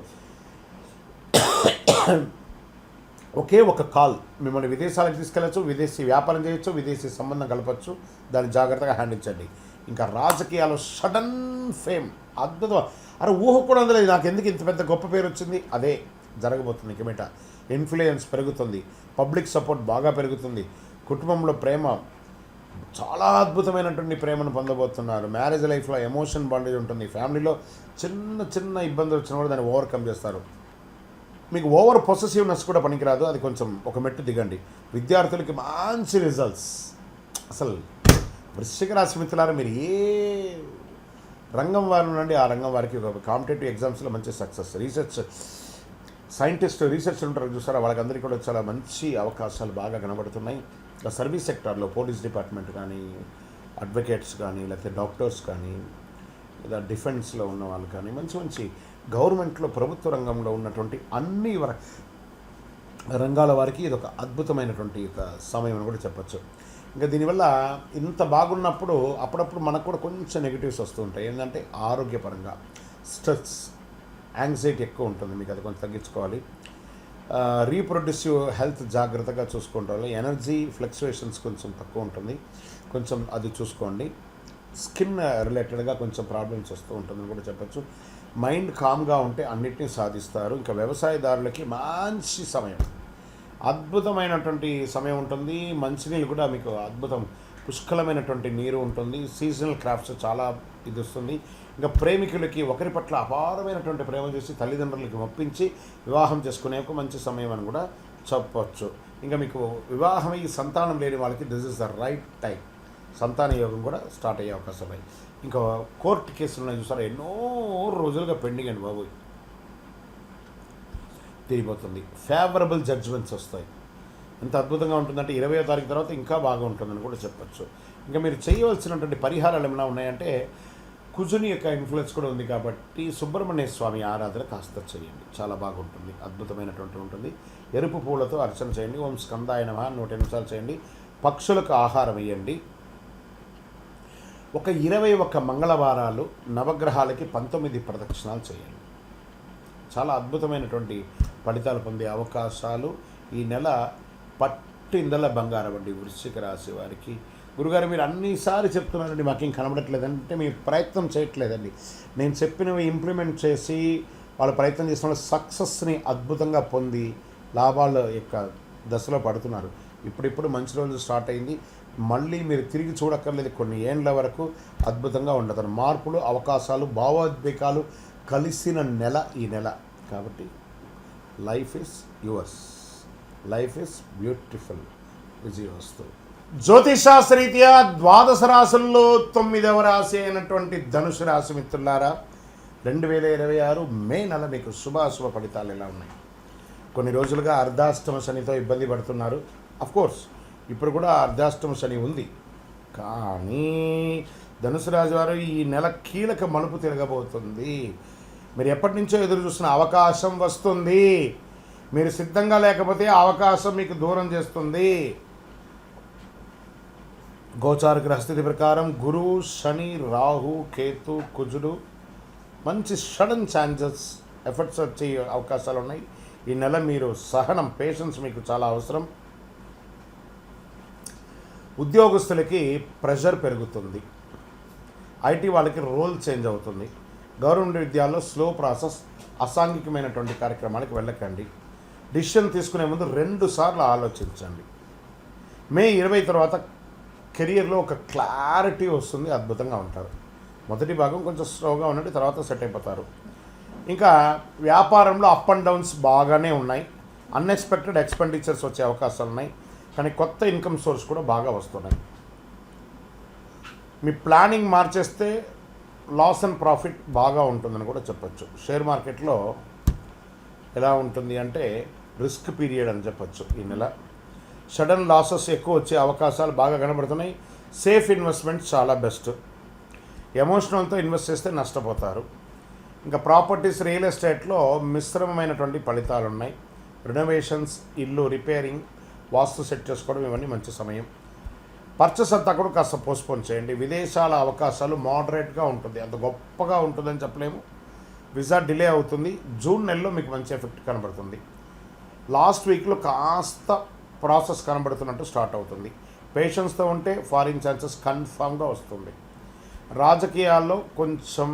ఒకే ఒక కాల్ మిమ్మల్ని విదేశాలకు తీసుకెళ్ళచ్చు, విదేశీ వ్యాపారం చేయొచ్చు, విదేశీ సంబంధం కలపచ్చు. దాన్ని జాగ్రత్తగా హ్యాండిల్చండి. ఇంకా రాజకీయాలు సడన్ ఫేమ్, అద్భుతం. అరే ఊహ కూడా అందలేదు, నాకు ఎందుకు ఇంత పెద్ద గొప్ప పేరు వచ్చింది, అదే జరగబోతుంది. ఇకమేట ఇన్ఫ్లుయెన్స్ పెరుగుతుంది, పబ్లిక్ సపోర్ట్ బాగా పెరుగుతుంది, కుటుంబంలో ప్రేమ చాలా అద్భుతమైనటువంటి ప్రేమను పొందబోతున్నారు. మ్యారేజ్ లైఫ్లో ఎమోషన్ బాండేజ్ ఉంటుంది. ఫ్యామిలీలో చిన్న చిన్న ఇబ్బందులు వచ్చినా కూడా దాన్ని ఓవర్కమ్ చేస్తారు. మీకు ఓవర్ పొసెసివ్నెస్ కూడా పనికిరాదు, అది కొంచెం ఒక మెట్టు దిగండి. విద్యార్థులకి మంచి రిజల్ట్స్. అసలు వృశ్చిక రాశి మిత్రులారా, మీరు ఏ రంగం వారు నుండి ఆ రంగం వారికి ఒక కాంపిటేటివ్ ఎగ్జామ్స్లో మంచి సక్సెస్, రీసెర్చ్ సైంటిస్ట్ రీసెర్చ్ ఉంటారు చూసారా, వాళ్ళకందరికీ కూడా చాలా మంచి అవకాశాలు బాగా కనబడుతున్నాయి. ఇంకా సర్వీస్ సెక్టార్లో పోలీస్ డిపార్ట్మెంట్ కానీ, అడ్వకేట్స్ కానీ, లేకపోతే డాక్టర్స్ కానీ, లేదా డిఫెన్స్లో ఉన్న వాళ్ళు కానీ, మంచి మంచి గవర్నమెంట్లో ప్రభుత్వ రంగంలో ఉన్నటువంటి అన్ని రంగాల వారికి ఇది ఒక అద్భుతమైనటువంటి ఒక సమయం అని కూడా చెప్పచ్చు. ఇంకా దీనివల్ల ఇంత బాగున్నప్పుడు అప్పుడప్పుడు మనకు కూడా కొంచెం నెగిటివ్స్ వస్తూ ఉంటాయి. ఏంటంటే ఆరోగ్యపరంగా స్ట్రెస్, యాంగ్జైటీ ఎక్కువ ఉంటుంది, మీకు అది కొంచెం తగ్గించుకోవాలి. రీప్రొడ్యూసివ్ హెల్త్ జాగ్రత్తగా చూసుకుంటారు. ఎనర్జీ ఫ్లక్చువేషన్స్ కొంచెం తక్కువ ఉంటుంది, కొంచెం అది చూసుకోండి. స్కిన్ రిలేటెడ్గా కొంచెం ప్రాబ్లమ్స్ వస్తూ ఉంటుందని కూడా చెప్పచ్చు. మైండ్ కామ్గా ఉంటే అన్నిటినీ సాధిస్తారు. ఇంకా వ్యవసాయదారులకి మంచి సమయం, అద్భుతమైనటువంటి సమయం ఉంటుంది. మంచినీళ్ళు కూడా మీకు అద్భుతం, పుష్కలమైనటువంటి నీరు ఉంటుంది. సీజనల్ క్రాఫ్ట్స్ చాలా ఇది వస్తుంది. ఇంకా ప్రేమికులకి ఒకరి పట్ల అపారమైనటువంటి ప్రేమ చేసి తల్లిదండ్రులకి ఒప్పించి వివాహం చేసుకునే ఒక మంచి సమయం అని కూడా చెప్పవచ్చు. ఇంకా మీకు వివాహమై సంతానం లేని వాళ్ళకి this is the right time. సంతాన యోగం కూడా స్టార్ట్ అయ్యే అవకాశం ఉన్నాయి. ఇంకా కోర్టు కేసులు ఉన్నాయి చూసారా, ఎన్నో రోజులుగా పెండింగ్ అండి బాబు, తిరిగిపోతుంది. ఫేవరబుల్ జడ్జ్మెంట్స్ వస్తాయి. ఎంత అద్భుతంగా ఉంటుందంటే 20వ తారీఖు తర్వాత ఇంకా బాగా ఉంటుందని కూడా చెప్పచ్చు. ఇంకా మీరు చేయవలసినటువంటి పరిహారాలు ఏమైనా ఉన్నాయంటే, కుజుని యొక్క ఇన్ఫ్లుయెన్స్ కూడా ఉంది కాబట్టి సుబ్రహ్మణ్య స్వామి ఆరాధన కాస్త చేయండి, చాలా బాగుంటుంది, అద్భుతమైనటువంటి ఉంటుంది. ఎరుపు పూలతో అర్చన చేయండి. ఓం స్కందాయ నమః 100 నిమిషాలు చేయండి. పక్షులకు ఆహారం వేయండి. ఒక 21 మంగళవారాలు నవగ్రహాలకి 19 ప్రదక్షిణాలు చేయండి. చాలా అద్భుతమైనటువంటి ఫలితాలు పొందే అవకాశాలు ఈ నెల పట్టిందల బంగారం అండి వృశ్చిక రాశి వారికి. గురుగారు మీరు అన్నిసారి చెప్తున్నారండి, మాకేం కనబడట్లేదంటే మీ ప్రయత్నం చేయట్లేదండి. నేను చెప్పినవి ఇంప్లిమెంట్ చేసి వాళ్ళు ప్రయత్నం చేసిన సక్సెస్ని అద్భుతంగా పొంది లాభాల యొక్క దశలో పడుతున్నారు. ఇప్పుడిప్పుడు మంచి రోజు స్టార్ట్ అయింది. మళ్ళీ మీరు తిరిగి చూడక్కర్లేదు, కొన్ని ఏండ్ల వరకు అద్భుతంగా ఉండదు. మార్పులు, అవకాశాలు, భావోద్వేగాలు కలిసిన నెల ఈ నెల. కాబట్టి life is yours, life is beautiful. విజయవస్తు. జ్యోతిషాస్త్రరీత్యా ద్వాదశ రాశుల్లో 9వ రాశి అయినటువంటి ధనుసు రాశి మిత్రులారా, 2026 మే నెల మీకు శుభాశుభ ఫలితాలు ఎలా ఉన్నాయి? కొన్ని రోజులుగా అర్ధాష్టమ శనితో ఇబ్బంది పడుతున్నారు. అఫ్కోర్స్ ఇప్పుడు కూడా అర్ధాష్టమ శని ఉంది, కానీ ధనుసు రాశి వారు ఈ నెల కీలక మలుపు తిరగబోతుంది. మీరు ఎప్పటి నుంచో ఎదురు చూస్తున్న అవకాశం వస్తుంది. మీరు సిద్ధంగా లేకపోతే అవకాశం మీకు దూరం చేస్తుంది. గోచార గ్రహస్థితి ప్రకారం గురువు, శని, రాహు, కేతు, కుజుడు మంచి సడన్ ఛాన్సెస్, ఎఫర్ట్స్ వచ్చే అవకాశాలు ఉన్నాయి. ఈ నెల మీరు సహనం, పేషెన్స్ మీకు చాలా అవసరం. ఉద్యోగస్తులకి ప్రెషర్ పెరుగుతుంది. ఐటీ వాళ్ళకి రోల్ చేంజ్ అవుతుంది. గవర్నమెంట్ విద్యాల్లో స్లో ప్రాసెస్, అసాంఘికమైనటువంటి కార్యక్రమాలకు వెళ్ళకండి. డిసిషన్ తీసుకునే ముందు 2 సార్లు ఆలోచించండి. మే 20 తర్వాత కెరియర్లో ఒక క్లారిటీ వస్తుంది, అద్భుతంగా ఉంటారు. మొదటి భాగం కొంచెం స్లోగా ఉండండి, తర్వాత సెట్ అయిపోతారు. ఇంకా వ్యాపారంలో అప్ అండ్ డౌన్స్ బాగానే ఉన్నాయి. అన్ఎక్స్పెక్టెడ్ ఎక్స్పెండిచర్స్ వచ్చే అవకాశాలు ఉన్నాయి, కానీ కొత్త ఇన్కమ్ సోర్స్ కూడా బాగా వస్తున్నాయి. మీ ప్లానింగ్ మార్చేస్తే లాస్ అండ్ ప్రాఫిట్ బాగా ఉంటుందని కూడా చెప్పచ్చు. షేర్ మార్కెట్లో ఎలా ఉంటుంది అంటే రిస్క్ పీరియడ్ అని చెప్పచ్చు. ఈ నెల సడన్ లాసెస్ ఎక్కువ వచ్చే అవకాశాలు బాగా కనబడుతున్నాయి. సేఫ్ ఇన్వెస్ట్మెంట్ చాలా బెస్ట్. ఎమోషనల్తో ఇన్వెస్ట్ చేస్తే నష్టపోతారు. ఇంకా ప్రాపర్టీస్, రియల్ ఎస్టేట్లో మిశ్రమమైనటువంటి ఫలితాలు ఉన్నాయి. రినోవేషన్స్, ఇల్లు రిపేరింగ్, వాస్తు సెట్ చేసుకోవడం ఇవన్నీ మంచి సమయం. పర్చేస్ అంతా కూడా కాస్త పోస్ట్పోన్ చేయండి. విదేశాల అవకాశాలు మోడరేట్గా ఉంటుంది, అంత గొప్పగా ఉంటుందని చెప్పలేము. వీసా డిలే అవుతుంది. జూన్ నెలలో మీకు మంచి ఎఫెక్ట్ కనబడుతుంది. లాస్ట్ వీక్లో కాస్త ప్రాసెస్ కనబడుతున్నట్టు స్టార్ట్ అవుతుంది. పేషెన్స్తో ఉంటే ఫారిన్ ఛాన్సెస్ కన్ఫామ్గా వస్తుంది. రాజకీయాల్లో కొంచెం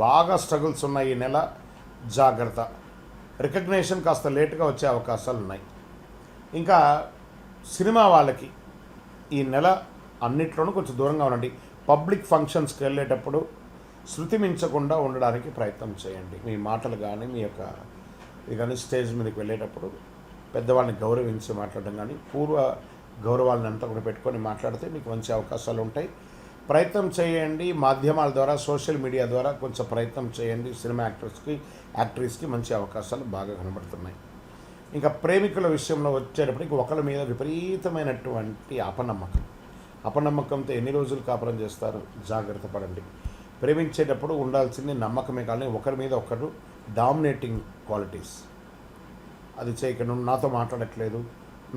బాగా స్ట్రగుల్స్ ఉన్నాయి ఈ నెల, జాగ్రత్త. రికగ్నేషన్ కాస్త లేట్గా వచ్చే అవకాశాలు ఉన్నాయి. ఇంకా సినిమా వాళ్ళకి ఈ నెల అన్నిట్లోనూ కొంచెం దూరంగా ఉండండి. పబ్లిక్ ఫంక్షన్స్కి వెళ్ళేటప్పుడు శృతి మించకుండా ఉండడానికి ప్రయత్నం చేయండి. మీ మాటలు కానీ, మీ యొక్క ఇది కానీ, స్టేజ్ మీదకి వెళ్ళేటప్పుడు పెద్దవాళ్ళని గౌరవించి మాట్లాడడం కానీ, పూర్వ గౌరవాలను అంతా కూడా పెట్టుకొని మాట్లాడితే మీకు మంచి అవకాశాలు ఉంటాయి. ప్రయత్నం చేయండి. మాధ్యమాల ద్వారా, సోషల్ మీడియా ద్వారా కొంచెం ప్రయత్నం చేయండి. సినిమా యాక్టర్స్కి మంచి అవకాశాలు బాగా కనబడుతున్నాయి. ఇంకా ప్రేమికుల విషయంలో వచ్చేటప్పటికి ఒకరి మీద విపరీతమైనటువంటి అపనమ్మకంతో ఎన్ని రోజులు కాపురం చేస్తారు? జాగ్రత్త పడండి. ప్రేమించేటప్పుడు ఉండాల్సింది నమ్మకమే, కానీ ఒకరి మీద ఒకరు డామినేటింగ్ క్వాలిటీస్. అది చేయక నువ్వు నాతో మాట్లాడట్లేదు,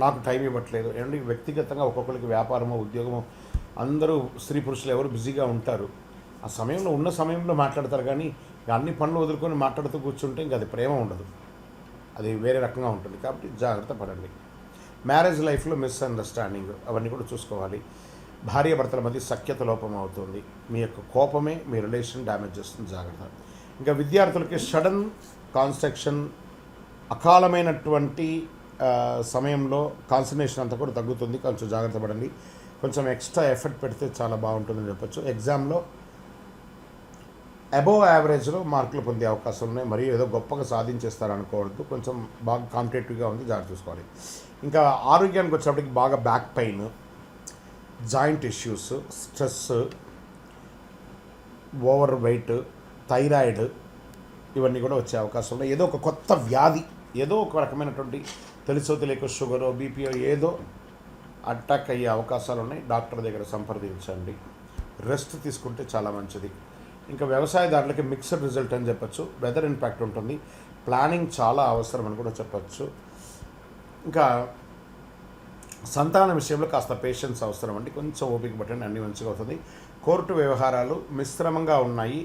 నాకు టైం ఇవ్వట్లేదు. ఏమంటే వ్యక్తిగతంగా ఒక్కొక్కరికి వ్యాపారమో ఉద్యోగమో, అందరూ స్త్రీ పురుషులు ఎవరు బిజీగా ఉంటారు. ఆ సమయంలో ఉన్న సమయంలో మాట్లాడతారు, కానీ అన్ని పనులు వదులుకొని మాట్లాడుతూ కూర్చుంటే ఇంకా అది ప్రేమ ఉండదు, అది వేరే రకంగా ఉంటుంది. కాబట్టి జాగ్రత్త పడండి. మ్యారేజ్ లైఫ్లో మిస్అండర్స్టాండింగ్ అవన్నీ కూడా చూసుకోవాలి. భార్యాభర్తల మధ్య సఖ్యత లోపం అవుతుంది. మీ యొక్క కోపమే మీ రిలేషన్ డ్యామేజ్ చేస్తుంది, జాగ్రత్త. ఇంకా విద్యార్థులకి సడన్ కాన్స్ట్రక్షన్, అకాలమైనటువంటి సమయంలో కాన్సన్ట్రేషన్ అంతా కూడా తగ్గుతుంది. కొంచెం జాగ్రత్త పడండి. కొంచెం ఎక్స్ట్రా ఎఫర్ట్ పెడితే చాలా బాగుంటుందని చెప్పొచ్చు. ఎగ్జామ్లో అబోవ్ యావరేజ్లో మార్కులు పొందే అవకాశం ఉన్నాయి. మరియు ఏదో గొప్పగా సాధించేస్తారు అనుకోవద్దు. కొంచెం బాగా కాంపిటేటివ్గా ఉంది, జాగ్రత్త చూసుకోవాలి. ఇంకా ఆరోగ్యానికి వచ్చేప్పటికి బాగా back pain, joint issues, stress, over weight, thyroid ఇవన్నీ కూడా వచ్చే అవకాశం ఉన్నాయి. ఏదో ఒక కొత్త వ్యాధి, ఏదో ఒక రకమైనటువంటి తెలుసో తెలియక షుగరో బీపీఓ ఏదో అటాక్ అయ్యే అవకాశాలు ఉన్నాయి. డాక్టర్ దగ్గర సంప్రదించండి. రెస్ట్ తీసుకుంటే చాలా మంచిది. ఇంకా వ్యవసాయదారులకి మిక్స్డ్ రిజల్ట్ అని చెప్పచ్చు. వెదర్ ఇంపాక్ట్ ఉంటుంది. ప్లానింగ్ చాలా అవసరం అని కూడా చెప్పచ్చు. ఇంకా సంతాన విషయంలో కాస్త పేషెన్స్ అవసరం అండి. కొంచెం ఓపిక పట్టండి, అన్ని మంచిగా అవుతుంది. కోర్టు వ్యవహారాలు మిశ్రమంగా ఉన్నాయి.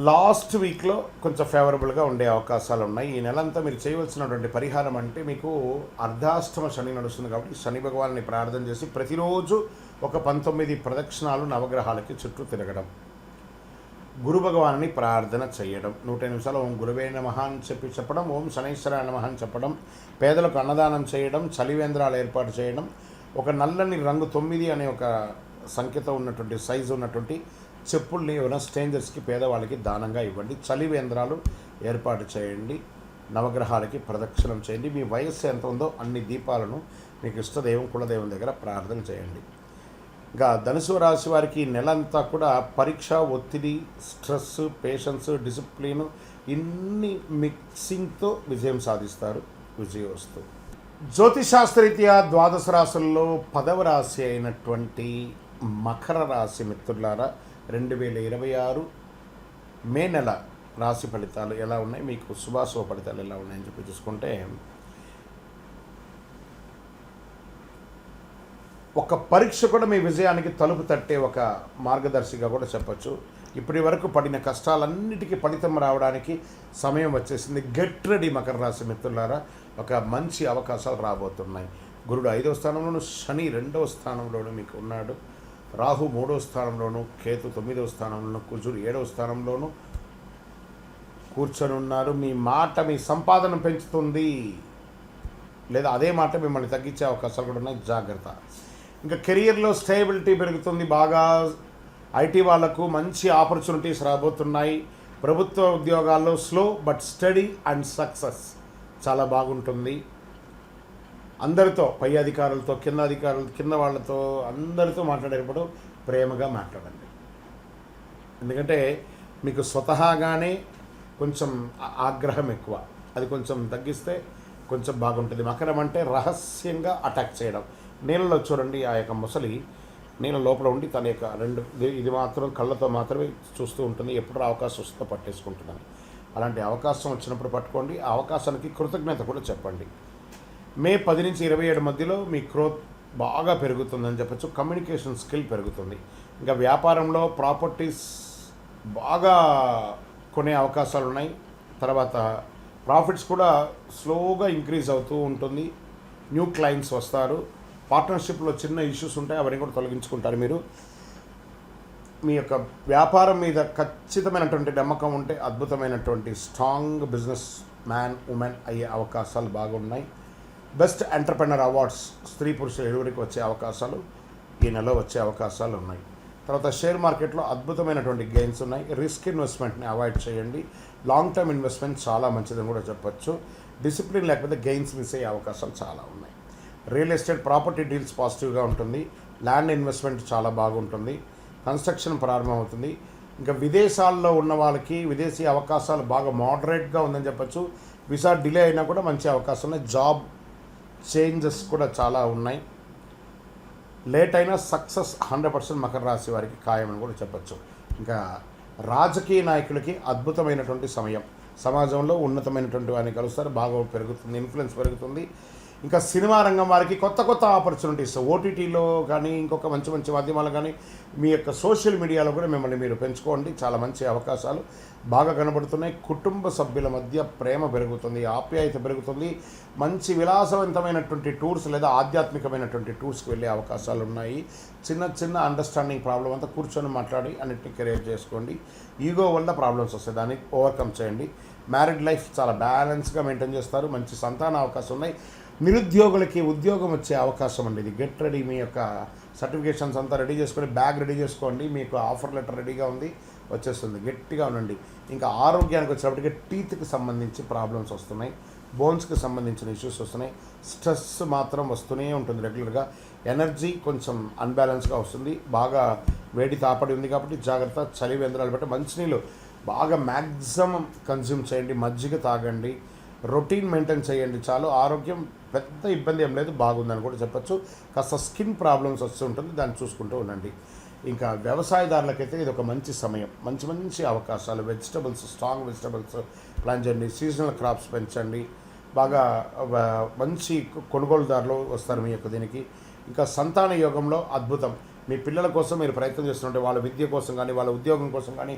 లాస్ట్ వీక్లో కొంచెం ఫేవరబుల్గా ఉండే అవకాశాలు ఉన్నాయి. ఈ నెలంతా మీరు చేయవలసినటువంటి పరిహారం అంటే, మీకు అర్ధాష్టమ శని నడుస్తుంది కాబట్టి శని భగవాన్ని ప్రార్థన చేసి ప్రతిరోజు ఒక 19 ప్రదక్షిణాలు నవగ్రహాలకి చుట్టూ తిరగడం, గురు భగవాన్ని ప్రార్థన చేయడం, 100 నిమిషాలు ఓం గురువే నమః అని చెప్పడం, ఓం శనైశ్వరాయ నమః అని చెప్పడం, పేదలకు అన్నదానం చేయడం, చలివేంద్రాలు ఏర్పాటు చేయడం, ఒక నల్లని రంగు 9 అనే ఒక సంఖ్యతో ఉన్నటువంటి సైజు ఉన్నటువంటి చెప్పుల్ని ఎవరైనా స్ట్రేంజర్స్కి, పేదవాళ్ళకి దానంగా ఇవ్వండి. చలివేంద్రాలు ఏర్పాటు చేయండి. నవగ్రహాలకి ప్రదక్షిణం చేయండి. మీ వయస్సు ఎంత ఉందో అన్ని దీపాలను మీకు ఇష్టదైవం కులదైవం దగ్గర ప్రార్థన చేయండి. ఇంకా ధనుసు రాశి వారికి నెలంతా కూడా పరీక్ష, ఒత్తిడి, స్ట్రెస్, పేషెన్స్, డిసిప్లిన్ ఇన్ని మిక్సింగ్తో విజయం సాధిస్తారు. విజయోస్తు. జ్యోతిశాస్త్రరీత్యా ద్వాదశ రాశుల్లో 10వ రాశి అయినటువంటి మకర రాశి మిత్రులారా, 2026 మే నెల రాశి ఫలితాలు ఎలా ఉన్నాయి, మీకు శుభాశుభ ఫలితాలు ఎలా ఉన్నాయని చెప్పి చూసుకుంటే, ఒక పరీక్ష కూడా మీ విజయానికి తలుపు తట్టే ఒక మార్గదర్శిగా కూడా చెప్పచ్చు. ఇప్పటి వరకు పడిన కష్టాలన్నిటికీ ఫలితం రావడానికి సమయం వచ్చేసింది. గెట్ రెడీ మకర రాశి మిత్రులారా, ఒక మంచి అవకాశాలు రాబోతున్నాయి. గురుడు 5వ స్థానంలోను, శని 2వ స్థానంలోను మీకు ఉన్నాడు. రాహు 3వ స్థానంలోను, కేతు 9వ స్థానంలోను, కుజుడు 7వ స్థానంలోను కూర్చొని ఉన్నారు. మీ మాట మీ సంపాదన పెంచుతుంది, లేదా అదే మాట మిమ్మల్ని తగ్గించే అవకాశాలు కూడా ఉన్నాయి, జాగ్రత్త. ఇంకా కెరియర్లో స్టేబిలిటీ పెరుగుతుంది. బాగా ఐటీ వాళ్లకు మంచి ఆపర్చునిటీస్ రాబోతున్నాయి. ప్రభుత్వ ఉద్యోగాల్లో slow but study and success చాలా బాగుంటుంది. అందరితో, పై అధికారులతో, కింద వాళ్ళతో అందరితో మాట్లాడేటప్పుడు ప్రేమగా మాట్లాడండి. ఎందుకంటే మీకు స్వతహాగానే కొంచెం ఆగ్రహం ఎక్కువ, అది కొంచెం తగ్గిస్తే కొంచెం బాగుంటుంది. మకరం అంటే రహస్యంగా అటాక్ చేయడం. నీళ్ళలో చూడండి, ఆ యొక్క ముసలి నీళ్ళ లోపల ఉండి తన యొక్క ఇది మాత్రం కళ్ళతో మాత్రమే చూస్తూ ఉంటుంది. ఎప్పుడు అవకాశం వస్తుందో పట్టేసుకుంటున్నాను. అలాంటి అవకాశం వచ్చినప్పుడు పట్టుకోండి. ఆ అవకాశానికి కృతజ్ఞత కూడా చెప్పండి. మే 10 నుంచి 27 మధ్యలో మీ గ్రోత్ బాగా పెరుగుతుందని చెప్పచ్చు. కమ్యూనికేషన్ స్కిల్ పెరుగుతుంది. ఇంకా వ్యాపారంలో ప్రాపర్టీస్ బాగా కొనే అవకాశాలు ఉన్నాయి. తర్వాత ప్రాఫిట్స్ కూడా స్లోగా ఇంక్రీజ్ అవుతూ ఉంటుంది. న్యూ క్లయింట్స్ వస్తారు. పార్ట్నర్షిప్లో చిన్న ఇష్యూస్ ఉంటాయి, అవన్నీ కూడా తొలగించుకుంటారు. మీరు మీ యొక్క వ్యాపారం మీద ఖచ్చితమైనటువంటి నమ్మకం ఉంటే అద్భుతమైనటువంటి స్ట్రాంగ్ బిజినెస్ మ్యాన్, ఉమెన్ అయ్యే అవకాశాలు బాగున్నాయి. బెస్ట్ ఎంటర్‌ప్రెన్యూర్ అవార్డ్స్ స్త్రీ పురుషుల ఇరువురికి వచ్చే అవకాశాలు ఈ నెలలో వచ్చే అవకాశాలు ఉన్నాయి. తర్వాత షేర్ మార్కెట్లో అద్భుతమైనటువంటి గెయిన్స్ ఉన్నాయి. రిస్క్ ఇన్వెస్ట్మెంట్ని అవాయిడ్ చేయండి. లాంగ్ టర్మ్ ఇన్వెస్ట్మెంట్ చాలా మంచిదని కూడా చెప్పచ్చు. డిసిప్లిన్ లేకపోతే గెయిన్స్ మిస్ అయ్యే అవకాశాలు చాలా ఉన్నాయి. రియల్ ఎస్టేట్ ప్రాపర్టీ డీల్స్ పాజిటివ్గా ఉంటుంది. ల్యాండ్ ఇన్వెస్ట్మెంట్ చాలా బాగుంటుంది, కన్స్ట్రక్షన్ ప్రారంభమవుతుంది. ఇంకా విదేశాల్లో ఉన్న వాళ్ళకి విదేశీ అవకాశాలు బాగా మోడరేట్గా ఉందని చెప్పచ్చు. వీసా డిలే అయినా కూడా మంచి అవకాశం ఉన్నాయి. జాబ్ చేంజెస్ కూడా చాలా ఉన్నాయి. లేట్ అయినా సక్సెస్ 100% మకర రాశి వారికి ఖాయమని కూడా చెప్పచ్చు. ఇంకా రాజకీయ నాయకులకి అద్భుతమైనటువంటి సమయం. సమాజంలో ఉన్నతమైనటువంటి వారిని కలుస్తారు, బాగా పెరుగుతుంది, ఇన్ఫ్లుయెన్స్ పెరుగుతుంది. ఇంకా సినిమా రంగం వారికి కొత్త కొత్త ఆపర్చునిటీస్ ఓటీటీలో కానీ ఇంకొక మంచి మంచి మాధ్యమాలు కానీ మీ యొక్క సోషల్ మీడియాలో కూడా మిమ్మల్ని మీరు పెంచుకోండి. చాలా మంచి అవకాశాలు బాగా కనబడుతున్నాయి. కుటుంబ సభ్యుల మధ్య ప్రేమ పెరుగుతుంది, ఆప్యాయత పెరుగుతుంది. మంచి విలాసవంతమైనటువంటి టూర్స్ లేదా ఆధ్యాత్మికమైనటువంటి టూర్స్కి వెళ్ళే అవకాశాలు ఉన్నాయి. చిన్న చిన్న అండర్స్టాండింగ్ ప్రాబ్లం అంతా కూర్చొని మాట్లాడి అన్నిటిని క్రియేట్ చేసుకోండి. ఈగో వల్ల ప్రాబ్లమ్స్ వస్తాయి, దాన్ని ఓవర్కమ్ చేయండి. మ్యారీడ్ లైఫ్ చాలా బ్యాలెన్స్గా మెయింటైన్ చేస్తారు. మంచి సంతాన అవకాశం ఉన్నాయి. నిరుద్యోగులకి ఉద్యోగం వచ్చే అవకాశం అండి. ఇది గెట్ రెడీ, మీ యొక్క సర్టిఫికేషన్స్ అంతా రెడీ చేసుకొని బ్యాగ్ రెడీ చేసుకోండి. మీకు ఆఫర్ లెటర్ రెడీగా ఉంది, వచ్చేస్తుంది. గట్టిగా ఉండండి. ఇంకా ఆరోగ్యానికి వచ్చేటప్పటికి టీత్కి సంబంధించి ప్రాబ్లమ్స్ వస్తున్నాయి, బోన్స్కి సంబంధించిన ఇష్యూస్ వస్తున్నాయి. స్ట్రెస్ మాత్రం వస్తూనే ఉంటుంది రెగ్యులర్గా. ఎనర్జీ కొంచెం అన్బ్యాలెన్స్గా వస్తుంది. బాగా వేడి తాపడి ఉంది కాబట్టి జాగ్రత్త. చలి వేంద్రాలు బట్టి మంచినీళ్ళు బాగా మ్యాక్సిమం కన్జ్యూమ్ చేయండి. మజ్జిగ తాగండి. రొటీన్ మెయింటైన్ చేయండి చాలు. ఆరోగ్యం పెద్ద ఇబ్బంది ఏం లేదు, బాగుందని కూడా చెప్పచ్చు. కాస్త స్కిన్ ప్రాబ్లమ్స్ వస్తూ ఉంటుంది, దాన్ని చూసుకుంటూ ఉండండి. ఇంకా వ్యవసాయదారులకైతే ఇది ఒక మంచి సమయం. మంచి మంచి అవకాశాలు. వెజిటబుల్స్, స్ట్రాంగ్ వెజిటబుల్స్ ప్లాన్ చేయండి. సీజనల్ క్రాప్స్ పెంచండి. బాగా మంచి కొనుగోలుదారులు వస్తారు మీ యొక్క దీనికి. ఇంకా సంతాన యోగంలో అద్భుతం. మీ పిల్లల కోసం మీరు ప్రయత్నం చేస్తుంటే, వాళ్ళ విద్య కోసం కానీ, వాళ్ళ ఉద్యోగం కోసం కానీ,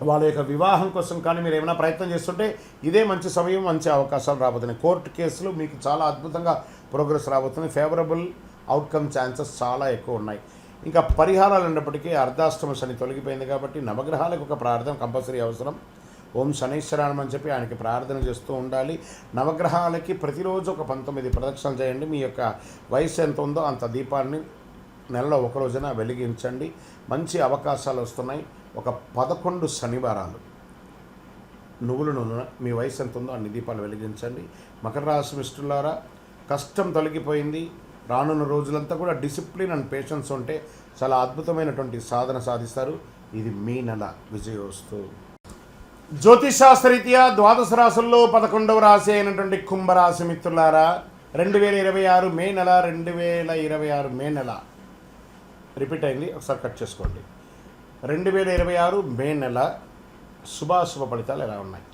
వాళ్ళ యొక్క వివాహం కోసం కానీ మీరు ఏమైనా ప్రయత్నం చేస్తుంటే ఇదే మంచి సమయం, మంచి అవకాశాలు రాబోతున్నాయి. కోర్టు కేసులు మీకు చాలా అద్భుతంగా ప్రోగ్రెస్ రాబోతుంది. ఫేవరబుల్ అవుట్కమ్ ఛాన్సెస్ చాలా ఎక్కువ ఉన్నాయి. ఇంకా పరిహారాలు ఉన్నప్పటికీ అర్ధాష్టమ శని తొలగిపోయింది కాబట్టి నవగ్రహాలకు ఒక ప్రార్థన కంపల్సరీ అవసరం. ఓం శనైశ్వరానం అని చెప్పి ఆయనకి ప్రార్థన చేస్తూ ఉండాలి. నవగ్రహాలకి ప్రతిరోజు ఒక 19 ప్రదక్షిణలు చేయండి. మీ యొక్క వయసు ఎంత ఉందో అంత దీపాన్ని నెలలో ఒక రోజున వెలిగించండి. మంచి అవకాశాలు వస్తున్నాయి. ఒక 11 శనివారాలు నువ్వుల నూనె మీ వయసు ఎంత ఉందో అన్ని దీపాలు వెలిగించండి. మకర రాశి మిత్రులారా, కష్టం తొలగిపోయింది. రానున్న రోజులంతా కూడా డిసిప్లిన్ అండ్ పేషెన్స్ ఉంటే చాలా అద్భుతమైనటువంటి సాధన సాధిస్తారు. ఇది మీ నెల విజయోస్తు. జ్యోతిషాస్త్రరీత్యా ద్వాదశ రాశుల్లో 11వ రాశి అయినటువంటి కుంభరాశి మిత్రులారా, 2026 మే నెల 2026 మే నెల రిపీట్ అయింది, ఒకసారి కట్ చేసుకోండి. 2026 మే నెల శుభాశుభ ఫలితాలు ఎలా ఉన్నాయి?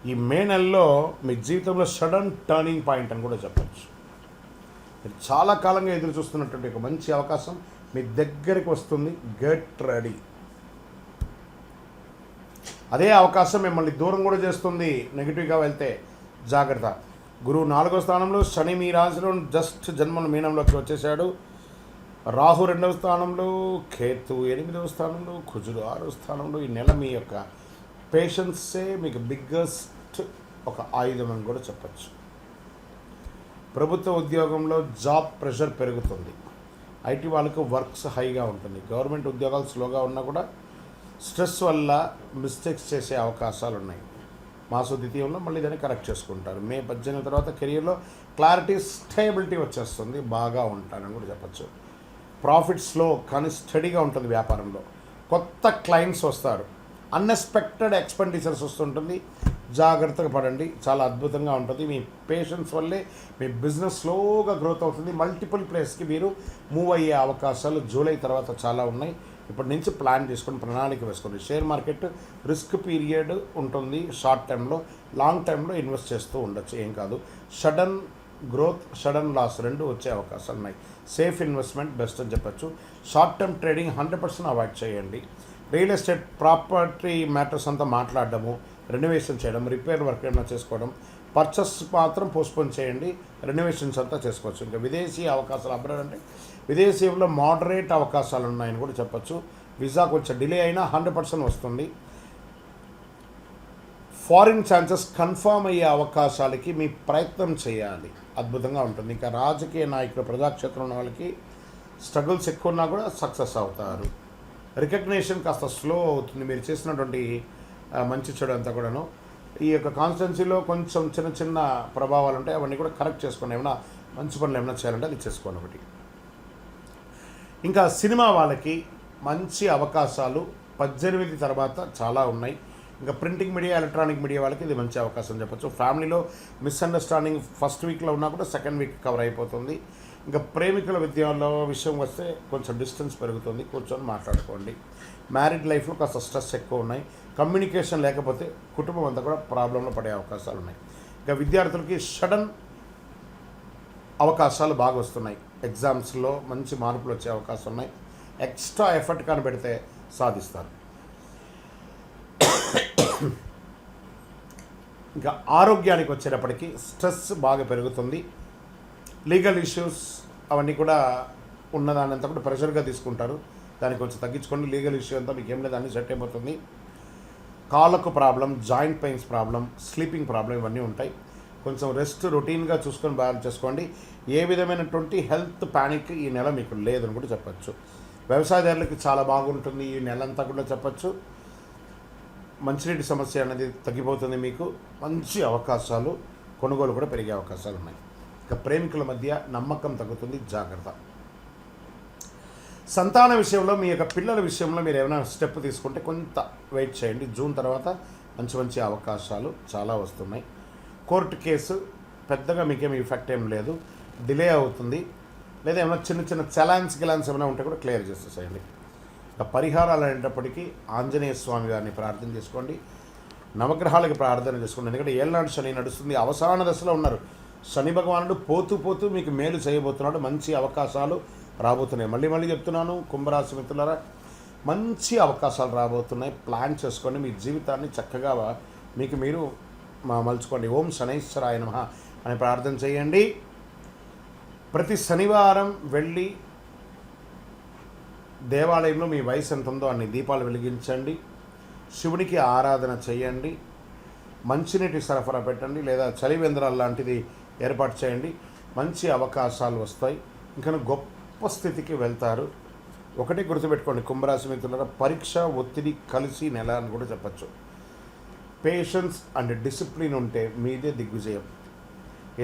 ఈ మే నెలలో మీ జీవితంలో సడన్ టర్నింగ్ పాయింట్ అని కూడా చెప్పచ్చు. మీరు చాలా కాలంగా ఎదురు చూస్తున్నటువంటి ఒక మంచి అవకాశం మీ దగ్గరికి వస్తుంది. Get ready. అదే అవకాశం మిమ్మల్ని దూరం కూడా చేస్తుంది. నెగిటివ్గా వెళ్తే జాగ్రత్త. గురువు 4వ స్థానంలో, శని మీ రాశిలో జస్ట్ జన్మల మీనంలోకి వచ్చేసాడు. రాహు 2వ స్థానంలో, కేతు 8వ స్థానంలో, కుజుడు 6వ స్థానంలో. ఈ నెల మీ యొక్క పేషెన్సే మీకు బిగ్గెస్ట్ ఒక ఆయుధం అని కూడా చెప్పచ్చు. ప్రభుత్వ ఉద్యోగంలో జాబ్ ప్రెషర్ పెరుగుతుంది. ఐటీ వాళ్ళకు వర్క్స్ హైగా ఉంటుంది. గవర్నమెంట్ ఉద్యోగాలు స్లోగా ఉన్నా కూడా స్ట్రెస్ వల్ల మిస్టేక్స్ చేసే అవకాశాలు ఉన్నాయి. మాస ద్వితీయంలో మళ్ళీ దాన్ని కరెక్ట్ చేసుకుంటారు. మే 18 తర్వాత కెరియర్లో క్లారిటీ, స్టేబిలిటీ వచ్చేస్తుంది. బాగా ఉంటారని కూడా చెప్పచ్చు. ప్రాఫిట్ స్లో కానీ స్టడీగా ఉంటుంది. వ్యాపారంలో కొత్త క్లయింట్స్ వస్తారు. అన్ఎక్స్పెక్టెడ్ ఎక్స్పెండిచర్స్ వస్తుంటుంది. జాగ్రత్తగా పడండి. చాలా అద్భుతంగా ఉంటుంది. మీ పేషెన్స్ వల్లే మీ బిజినెస్ స్లోగా గ్రోత్ అవుతుంది. మల్టిపుల్ ప్లేస్కి మీరు మూవ్ అయ్యే అవకాశాలు జూలై తర్వాత చాలా ఉన్నాయి. ఇప్పటి నుంచి ప్లాన్ చేసుకొని ప్రణాళిక వేసుకోండి. షేర్ మార్కెట్ రిస్క్ పీరియడ్ ఉంటుంది. షార్ట్ టైంలో, లాంగ్ టైంలో ఇన్వెస్ట్ చేస్తూ ఉండొచ్చు, ఏం కాదు. సడన్ గ్రోత్, సడన్ లాస్ రెండు వచ్చే అవకాశాలు ఉన్నాయి. సేఫ్ ఇన్వెస్ట్మెంట్ బెస్ట్ అని చెప్పచ్చు. షార్ట్ టర్మ్ ట్రేడింగ్ 100% అవాయిడ్ చేయండి. రియల్ ఎస్టేట్, ప్రాపర్టీ మ్యాటర్స్ అంతా మాట్లాడడము, రెనోవేషన్ చేయడం, రిపేర్ వర్క్ ఏమైనా చేసుకోవడం, పర్చేస్ మాత్రం పోస్ట్పోన్ చేయండి. రెనోవేషన్స్ అంతా చేసుకోవచ్చు. ఇంకా విదేశీ అవకాశాలు అబ్రాడ్ అంటే విదేశీయంలో మోడరేట్ అవకాశాలు ఉన్నాయని కూడా చెప్పచ్చు. వీసా కొంచెం డిలే అయినా 100% వస్తుంది. ఫారిన్ ఛాన్సెస్ కన్ఫర్మ్ అయ్యే అవకాశాలకి మీ ప్రయత్నం చేయాలి. అద్భుతంగా ఉంటుంది. ఇంకా రాజకీయ నాయకులు, ప్రజాక్షేత్రంలో ఉన్న వాళ్ళకి స్ట్రగుల్స్ ఎక్కువ ఉన్నా కూడా సక్సెస్ అవుతారు. రికగ్నేషన్ కాస్త స్లో అవుతుంది. మీరు చేసినటువంటి మంచి చెడు అంతా కూడాను. ఈ యొక్క కాన్స్టిట్యున్సీలో కొంచెం చిన్న చిన్న ప్రభావాలు ఉంటాయి, అవన్నీ కూడా కరెక్ట్ చేసుకోండి. ఏమైనా మంచి పనులు ఏమైనా చేయాలంటే అది చేసుకోండి ఒకటి. ఇంకా సినిమా వాళ్ళకి మంచి అవకాశాలు 18 తర్వాత చాలా ఉన్నాయి. ఇంకా ప్రింటింగ్ మీడియా, ఎలక్ట్రానిక్ మీడియా వాళ్ళకి ఇది మంచి అవకాశం చెప్పచ్చు. ఫ్యామిలీలో మిస్అండర్స్టాండింగ్ ఫస్ట్ వీక్లో ఉన్నా కూడా సెకండ్ వీక్ కవర్ అయిపోతుంది. ఇంకా ప్రేమికుల విషయం వస్తే కొంచెం డిస్టెన్స్ పెరుగుతుంది, కూర్చొని మాట్లాడుకోండి. మ్యారీడ్ లైఫ్లో కాస్త స్ట్రెస్ ఎక్కువ ఉన్నాయి. కమ్యూనికేషన్ లేకపోతే కుటుంబం అంతా కూడా ప్రాబ్లంలో పడే అవకాశాలు ఉన్నాయి. ఇంకా విద్యార్థులకి సడన్ అవకాశాలు బాగా వస్తున్నాయి. ఎగ్జామ్స్లో మంచి మార్పులు వచ్చే అవకాశం ఉన్నాయి. ఎక్స్ట్రా ఎఫర్ట్ కనిపెడితే సాధిస్తారు. ఇంకా ఆరోగ్యానికి వచ్చేటప్పటికి స్ట్రెస్ బాగా పెరుగుతుంది. లీగల్ ఇష్యూస్ అవన్నీ కూడా ఉన్నదానంతా కూడా ప్రెషర్గా తీసుకుంటారు. దాన్ని కొంచెం తగ్గించుకోండి. లీగల్ ఇష్యూ అంతా మీకు ఏం లేదు, అన్నీ సెట్ అయిపోతుంది. కాళ్ళకు problem, joint pains problem, sleeping problem ఇవన్నీ ఉంటాయి. కొంచెం రెస్ట్ రొటీన్గా చూసుకొని బ్యాలెన్స్ చేసుకోండి. ఏ విధమైనటువంటి హెల్త్ ప్యానిక్ ఈ నెల మీకు లేదని కూడా చెప్పచ్చు. వ్యవసాయదారులకి చాలా బాగుంటుంది ఈ నెలంతా కూడా చెప్పచ్చు. మంచినీటి సమస్య అనేది తగ్గిపోతుంది. మీకు మంచి అవకాశాలు, కొనుగోలు కూడా పెరిగే అవకాశాలు ఉన్నాయి. ఇక ప్రేమికుల మధ్య నమ్మకం తగ్గుతుంది, జాగ్రత్త. సంతాన విషయంలో, మీ యొక్క పిల్లల విషయంలో మీరు ఏమైనా స్టెప్ తీసుకుంటే కొంత వెయిట్ చేయండి. జూన్ తర్వాత మంచి మంచి అవకాశాలు చాలా వస్తున్నాయి. కోర్టు కేసు పెద్దగా మీకేమి ఎఫెక్ట్ ఏం లేదు, డిలే అవుతుంది. లేదా ఏమైనా చిన్న చిన్న చలాన్స్ ఏమైనా ఉంటే కూడా క్లియర్ చేసేసేయండి. పరిహారాలు అనేటప్పటికీ ఆంజనేయ స్వామి గారిని ప్రార్థన చేసుకోండి, నవగ్రహాలకి ప్రార్థన చేసుకోండి. ఎందుకంటే ఏళ్ళనాడు శని నడుస్తుంది, అవసాన దశలో ఉన్నారు. శని భగవానుడు పోతూ పోతూ మీకు మేలు చేయబోతున్నాడు. మంచి అవకాశాలు రాబోతున్నాయి. మళ్ళీ చెప్తున్నాను, కుంభరాశి మిత్రులారా, మంచి అవకాశాలు రాబోతున్నాయి. ప్లాన్ చేసుకోండి, మీ జీవితాన్ని చక్కగా మీకు మీరు మలుచుకోండి. ఓం శనైశ్వరాయ నమః అని ప్రార్థన చేయండి. ప్రతి శనివారం వెళ్ళి దేవాలయంలో మీ వయసు ఎంత ఉందో అన్ని దీపాలు వెలిగించండి. శివునికి ఆరాధన చేయండి. మంచినీటి సరఫరా పెట్టండి, లేదా చలివేంద్రాలు లాంటిది ఏర్పాటు చేయండి. మంచి అవకాశాలు వస్తాయి. ఇంకా గొప్ప స్థితికి వెళ్తారు. ఒకటి గుర్తుపెట్టుకోండి కుంభరాశి మిత్రులారా, పరీక్ష ఒత్తిడి కలిసి నెల అని కూడా చెప్పచ్చు. పేషెన్స్ అండ్ డిసిప్లిన్ ఉంటే మీదే దిగ్విజయం.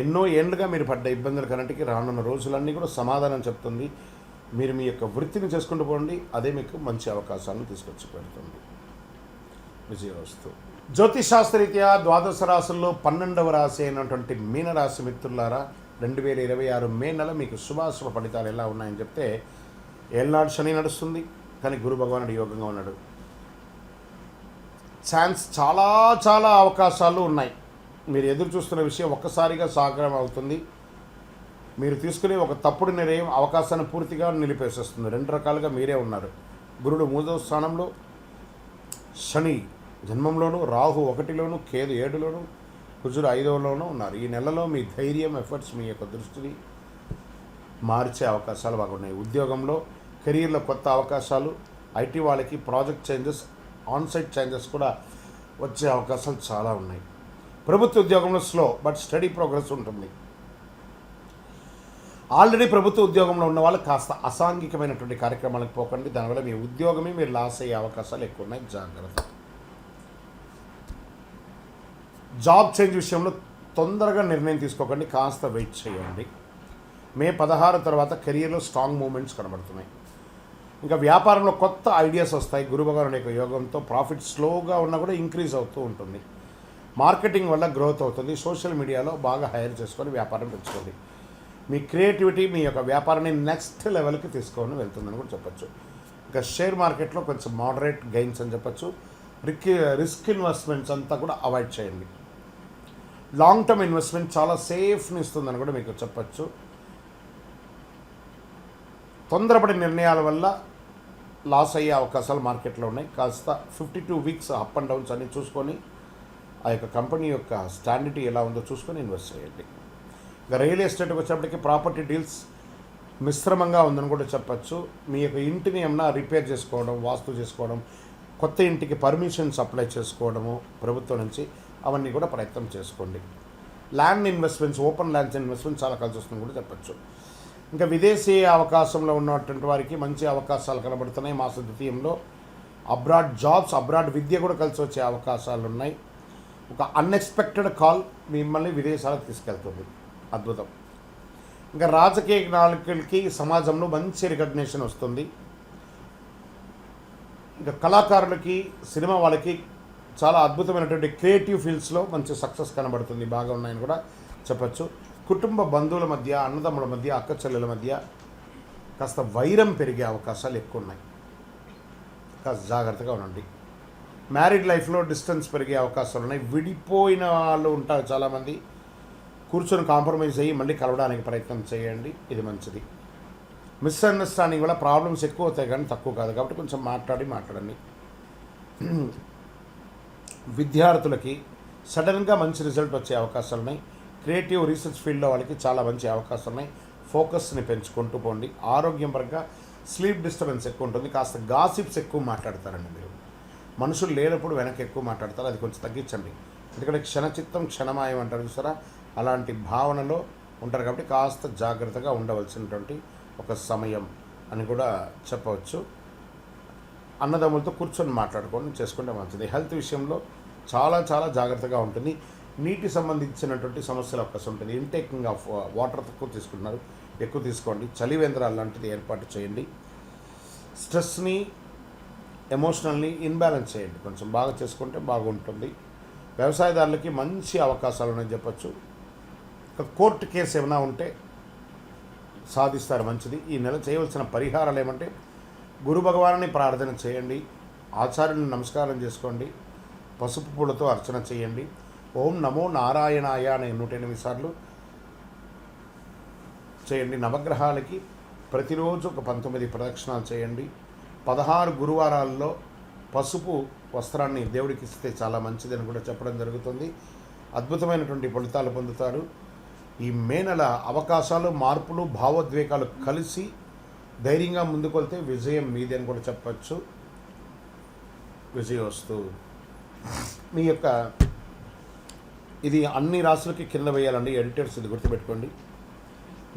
ఎన్నో ఏళ్ళుగా మీరు పడ్డ ఇబ్బందుల కన్నిటికీ రానున్న రోజులన్నీ కూడా సమాధానం చెప్తుంది. మీరు మీ యొక్క వృత్తిని చేసుకుంటూ పోండి, అదే మీకు మంచి అవకాశాలను తీసుకొచ్చి పెడుతుంది. విజయవస్తు. జ్యోతిషాస్త్రరీత్యా ద్వాదశ రాశుల్లో 12వ రాశి అయినటువంటి మీనరాశి మిత్రులారా, 2026 మే నెల మీకు శుభాశుభ ఫలితాలు ఎలా ఉన్నాయని చెప్తే, ఏళ్ళనాడు శని నడుస్తుంది, కానీ గురు భగవానుడు యోగంగా ఉన్నాడు. ఛాన్స్ చాలా అవకాశాలు ఉన్నాయి. మీరు ఎదురు చూస్తున్న విషయం ఒక్కసారిగా సాకారం అవుతుంది. మీరు తీసుకునే ఒక తప్పుడు నిర్ణయం అవకాశాన్ని పూర్తిగా నిలిపేసేస్తుంది. 2 రకాలుగా మీరే ఉన్నారు. గురుడు 3వ స్థానంలో, శని జన్మంలోను, రాహు 1లోను, కేతు 7లోను, కుజుడు 5వలోనూ ఉన్నారు. ఈ నెలలో మీ ధైర్యం, ఎఫర్ట్స్ మీ యొక్క దృష్టిని మార్చే అవకాశాలు బాగున్నాయి. ఉద్యోగంలో, కెరీర్లో కొత్త అవకాశాలు, ఐటీ వాళ్ళకి ప్రాజెక్ట్ చేంజెస్, ఆన్సైట్ చేంజెస్ కూడా వచ్చే అవకాశాలు చాలా ఉన్నాయి. ప్రభుత్వ ఉద్యోగంలో స్లో బట్ స్టడీ ప్రోగ్రెస్ ఉంటుంది. ఆల్రెడీ ప్రభుత్వ ఉద్యోగంలో ఉన్న వాళ్ళు కాస్త అసాంఘికమైనటువంటి కార్యక్రమాలకు పోకండి. దానివల్ల మీ ఉద్యోగమే మీరు లాస్ అయ్యే అవకాశాలు ఎక్కువ ఉన్నాయి, జాగ్రత్త. జాబ్ చేంజ్ విషయంలో తొందరగా నిర్ణయం తీసుకోకండి, కాస్త వెయిట్ చేయండి. మే 16 తర్వాత కెరియర్లో స్ట్రాంగ్ మూమెంట్స్ కనబడుతున్నాయి. ఇంకా వ్యాపారంలో కొత్త ఐడియాస్ వస్తాయి. గురు భగవానుడి యొక్క యోగంతో ప్రాఫిట్ స్లోగా ఉన్నా కూడా ఇంక్రీజ్ అవుతూ ఉంటుంది. మార్కెటింగ్ వల్ల గ్రోత్ అవుతుంది. సోషల్ మీడియాలో బాగా హైర్ చేసుకొని వ్యాపారం పెంచుకోండి. మీ క్రియేటివిటీ మీ యొక్క వ్యాపారాన్ని నెక్స్ట్ లెవెల్కి తీసుకొని వెళ్తుందని కూడా చెప్పచ్చు. ఇంకా షేర్ మార్కెట్లో కొంచెం మోడరేట్ గెయిన్స్ అని చెప్పచ్చు. రిస్క్ ఇన్వెస్ట్మెంట్స్ అంతా కూడా అవాయిడ్ చేయండి. లాంగ్ టర్మ్ ఇన్వెస్ట్మెంట్ చాలా సేఫ్ని ఇస్తుందని కూడా మీకు చెప్పచ్చు. తొందరపడి నిర్ణయాల వల్ల లాస్ అయ్యే అవకాశాలు మార్కెట్లో ఉన్నాయి. కాస్త 52 వీక్స్ అప్ అండ్ డౌన్స్ అన్ని చూసుకొని ఆ యొక్క కంపెనీ యొక్క స్టాండర్డ్ ఎలా ఉందో చూసుకొని ఇన్వెస్ట్ చేయండి. ఇంకా రియల్ ఎస్టేట్కి వచ్చేప్పటికి ప్రాపర్టీ డీల్స్ మిశ్రమంగా ఉందని కూడా చెప్పచ్చు. మీ యొక్క ఇంటిని ఏమన్నా రిపేర్ చేసుకోవడం, వాస్తు చేసుకోవడం, కొత్త ఇంటికి పర్మిషన్స్ అప్లై చేసుకోవడము ప్రభుత్వం నుంచి, అవన్నీ కూడా ప్రయత్నం చేసుకోండి. Land investments, open lands investment చాలా కలిసి వస్తుందని కూడా చెప్పచ్చు. ఇంకా విదేశీ అవకాశంలో ఉన్నటువంటి వారికి మంచి అవకాశాలు కనబడుతున్నాయి. మాస ద్వితీయంలో అబ్రాడ్ జాబ్స్, అబ్రాడ్ విద్య కూడా కలిసి వచ్చే అవకాశాలు ఉన్నాయి. ఒక అన్ఎక్స్పెక్టెడ్ కాల్ మిమ్మల్ని విదేశాలకు తీసుకెళ్తుంది, అద్భుతం. ఇంకా రాజకీయ నాయకులకి సమాజంలో మంచి రికగ్నిషన్ వస్తుంది. ఇంకా కళాకారులకి, సినిమా వాళ్ళకి చాలా అద్భుతమైనటువంటి క్రియేటివ్ ఫీల్డ్స్లో మంచి సక్సెస్ కనబడుతుంది, బాగా ఉన్నాయని కూడా చెప్పచ్చు. కుటుంబ బంధువుల మధ్య, అన్నదమ్ముల మధ్య, అక్క చెల్లెల మధ్య కాస్త వైరం పెరిగే అవకాశాలు ఎక్కువ ఉన్నాయి, కాస్త జాగ్రత్తగా ఉండండి. మ్యారీడ్ లైఫ్లో డిస్టెన్స్ పెరిగే అవకాశాలు ఉన్నాయి. విడిపోయిన వాళ్ళు ఉంటారు చాలామంది, కూర్చొని కాంప్రమైజ్ అయ్యి మళ్ళీ కలవడానికి ప్రయత్నం చేయండి, ఇది మంచిది. మిస్అండర్స్టాండింగ్ వల్ల ప్రాబ్లమ్స్ ఎక్కువ అవుతాయి కానీ తక్కువ కాదు, కాబట్టి కొంచెం మాట్లాడండి. విద్యార్థులకి సడన్గా మంచి రిజల్ట్ వచ్చే అవకాశాలు ఉన్నాయి. క్రియేటివ్ రీసెర్చ్ ఫీల్డ్లో వాళ్ళకి చాలా మంచి అవకాశాలు ఉన్నాయి. ఫోకస్ని పెంచుకుంటూ పోండి. ఆరోగ్యం పరంగా స్లీప్ డిస్టర్బెన్స్ ఎక్కువ ఉంటుంది, కాస్త గాసిప్స్ ఎక్కువ మాట్లాడతారండి మీరు. మనుషులు లేనప్పుడు వెనక్కి ఎక్కువ మాట్లాడతారు, అది కొంచెం తగ్గించండి. ఎందుకంటే క్షణచిత్తం క్షణమాయం అంటారు చూసారా, అలాంటి భావనలో ఉంటారు. కాబట్టి కాస్త జాగ్రత్తగా ఉండవలసినటువంటి ఒక సమయం అని కూడా చెప్పవచ్చు. అన్నదమ్ములతో కూర్చొని మాట్లాడుకోవడం చేసుకుంటే మంచిది. హెల్త్ విషయంలో చాలా చాలా జాగ్రత్తగా ఉంటుంది. నీటి సంబంధించినటువంటి సమస్యల అవకాశం ఉంటుంది. ఇంటేకింగ్ ఆఫ్ వాటర్ తక్కువ తీసుకుంటున్నారు, ఎక్కువ తీసుకోండి. చలివేంద్రాలు లాంటిది ఏర్పాటు చేయండి. స్ట్రెస్ని, ఎమోషనల్ని ఇన్బ్యాలెన్స్ చేయండి, కొంచెం బాగా చేసుకుంటే బాగుంటుంది. వ్యవసాయదారులకి మంచి అవకాశాలు ఉన్నాయని చెప్పచ్చు. ఒక కోర్టు కేసు ఏమైనా ఉంటే సాధిస్తారు, మంచిది. ఈ నెల చేయవలసిన పరిహారాలు ఏమంటే, గురు భగవాన్ని ప్రార్థన చేయండి, ఆచార్యుని నమస్కారం చేసుకోండి, పసుపు పూలతో అర్చన చేయండి. ఓం నమో నారాయణాయ అనే 108 సార్లు చేయండి. నవగ్రహాలకి ప్రతిరోజు ఒక 19 ప్రదక్షిణాలు చేయండి. 16 గురువారాల్లో పసుపు వస్త్రాన్ని దేవుడికి ఇస్తే చాలా మంచిదని కూడా చెప్పడం జరుగుతుంది. అద్భుతమైనటువంటి ఫలితాలు పొందుతారు. ఈ మే నెల అవకాశాలు, మార్పులు, భావోద్వేగాలు కలిసి ధైర్యంగా ముందుకెళ్తే విజయం మీది అని కూడా చెప్పచ్చు. విజయోస్తు. మీ యొక్క ఇది అన్ని రాశులకి కింద వేయాలండి ఎడిటర్స్, ఇది గుర్తుపెట్టుకోండి.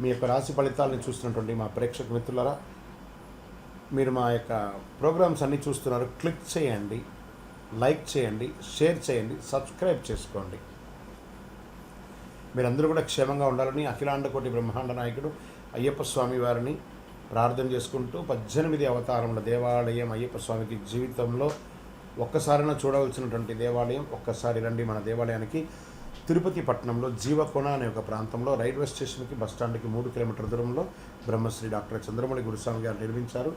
మీ యొక్క రాశి ఫలితాలని చూస్తున్నటువంటి మా ప్రేక్షక మిత్రులారా, మీరు మా యొక్క ప్రోగ్రామ్స్ అన్నీ చూస్తున్నారు, క్లిక్ చేయండి, లైక్ చేయండి, షేర్ చేయండి, సబ్స్క్రైబ్ చేసుకోండి. మీరందరూ కూడా క్షేమంగా ఉండాలని అఖిలాండ కోటి బ్రహ్మాండ నాయకుడు అయ్యప్ప స్వామి వారిని ప్రార్థన చేసుకుంటూ 18 అవతారముల దేవాలయం అయ్యప్ప స్వామికి జీవితంలో ఒక్కసారైనా చూడవలసినటువంటి దేవాలయం. ఒక్కసారి రండి మన దేవాలయానికి. తిరుపతి పట్టణంలో జీవకోణ అనే ఒక ప్రాంతంలో రైల్వే స్టేషన్కి బస్టాండ్కి 3 కిలోమీటర్ల దూరంలో బ్రహ్మశ్రీ డాక్టర్ చంద్రమౌళి గురుస్వామి గారు నిర్మించారు.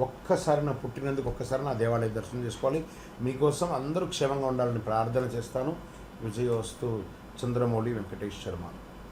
ఒక్కసారి నా పుట్టినందుకు ఒక్కసారి నా దేవాలయ దర్శనం చేసుకోవాలి. మీకోసం అందరూ క్షేమంగా ఉండాలని ప్రార్థన చేస్తాను. విజయోస్తు. చంద్రమౌళి వెంకటేష్ శర్మ.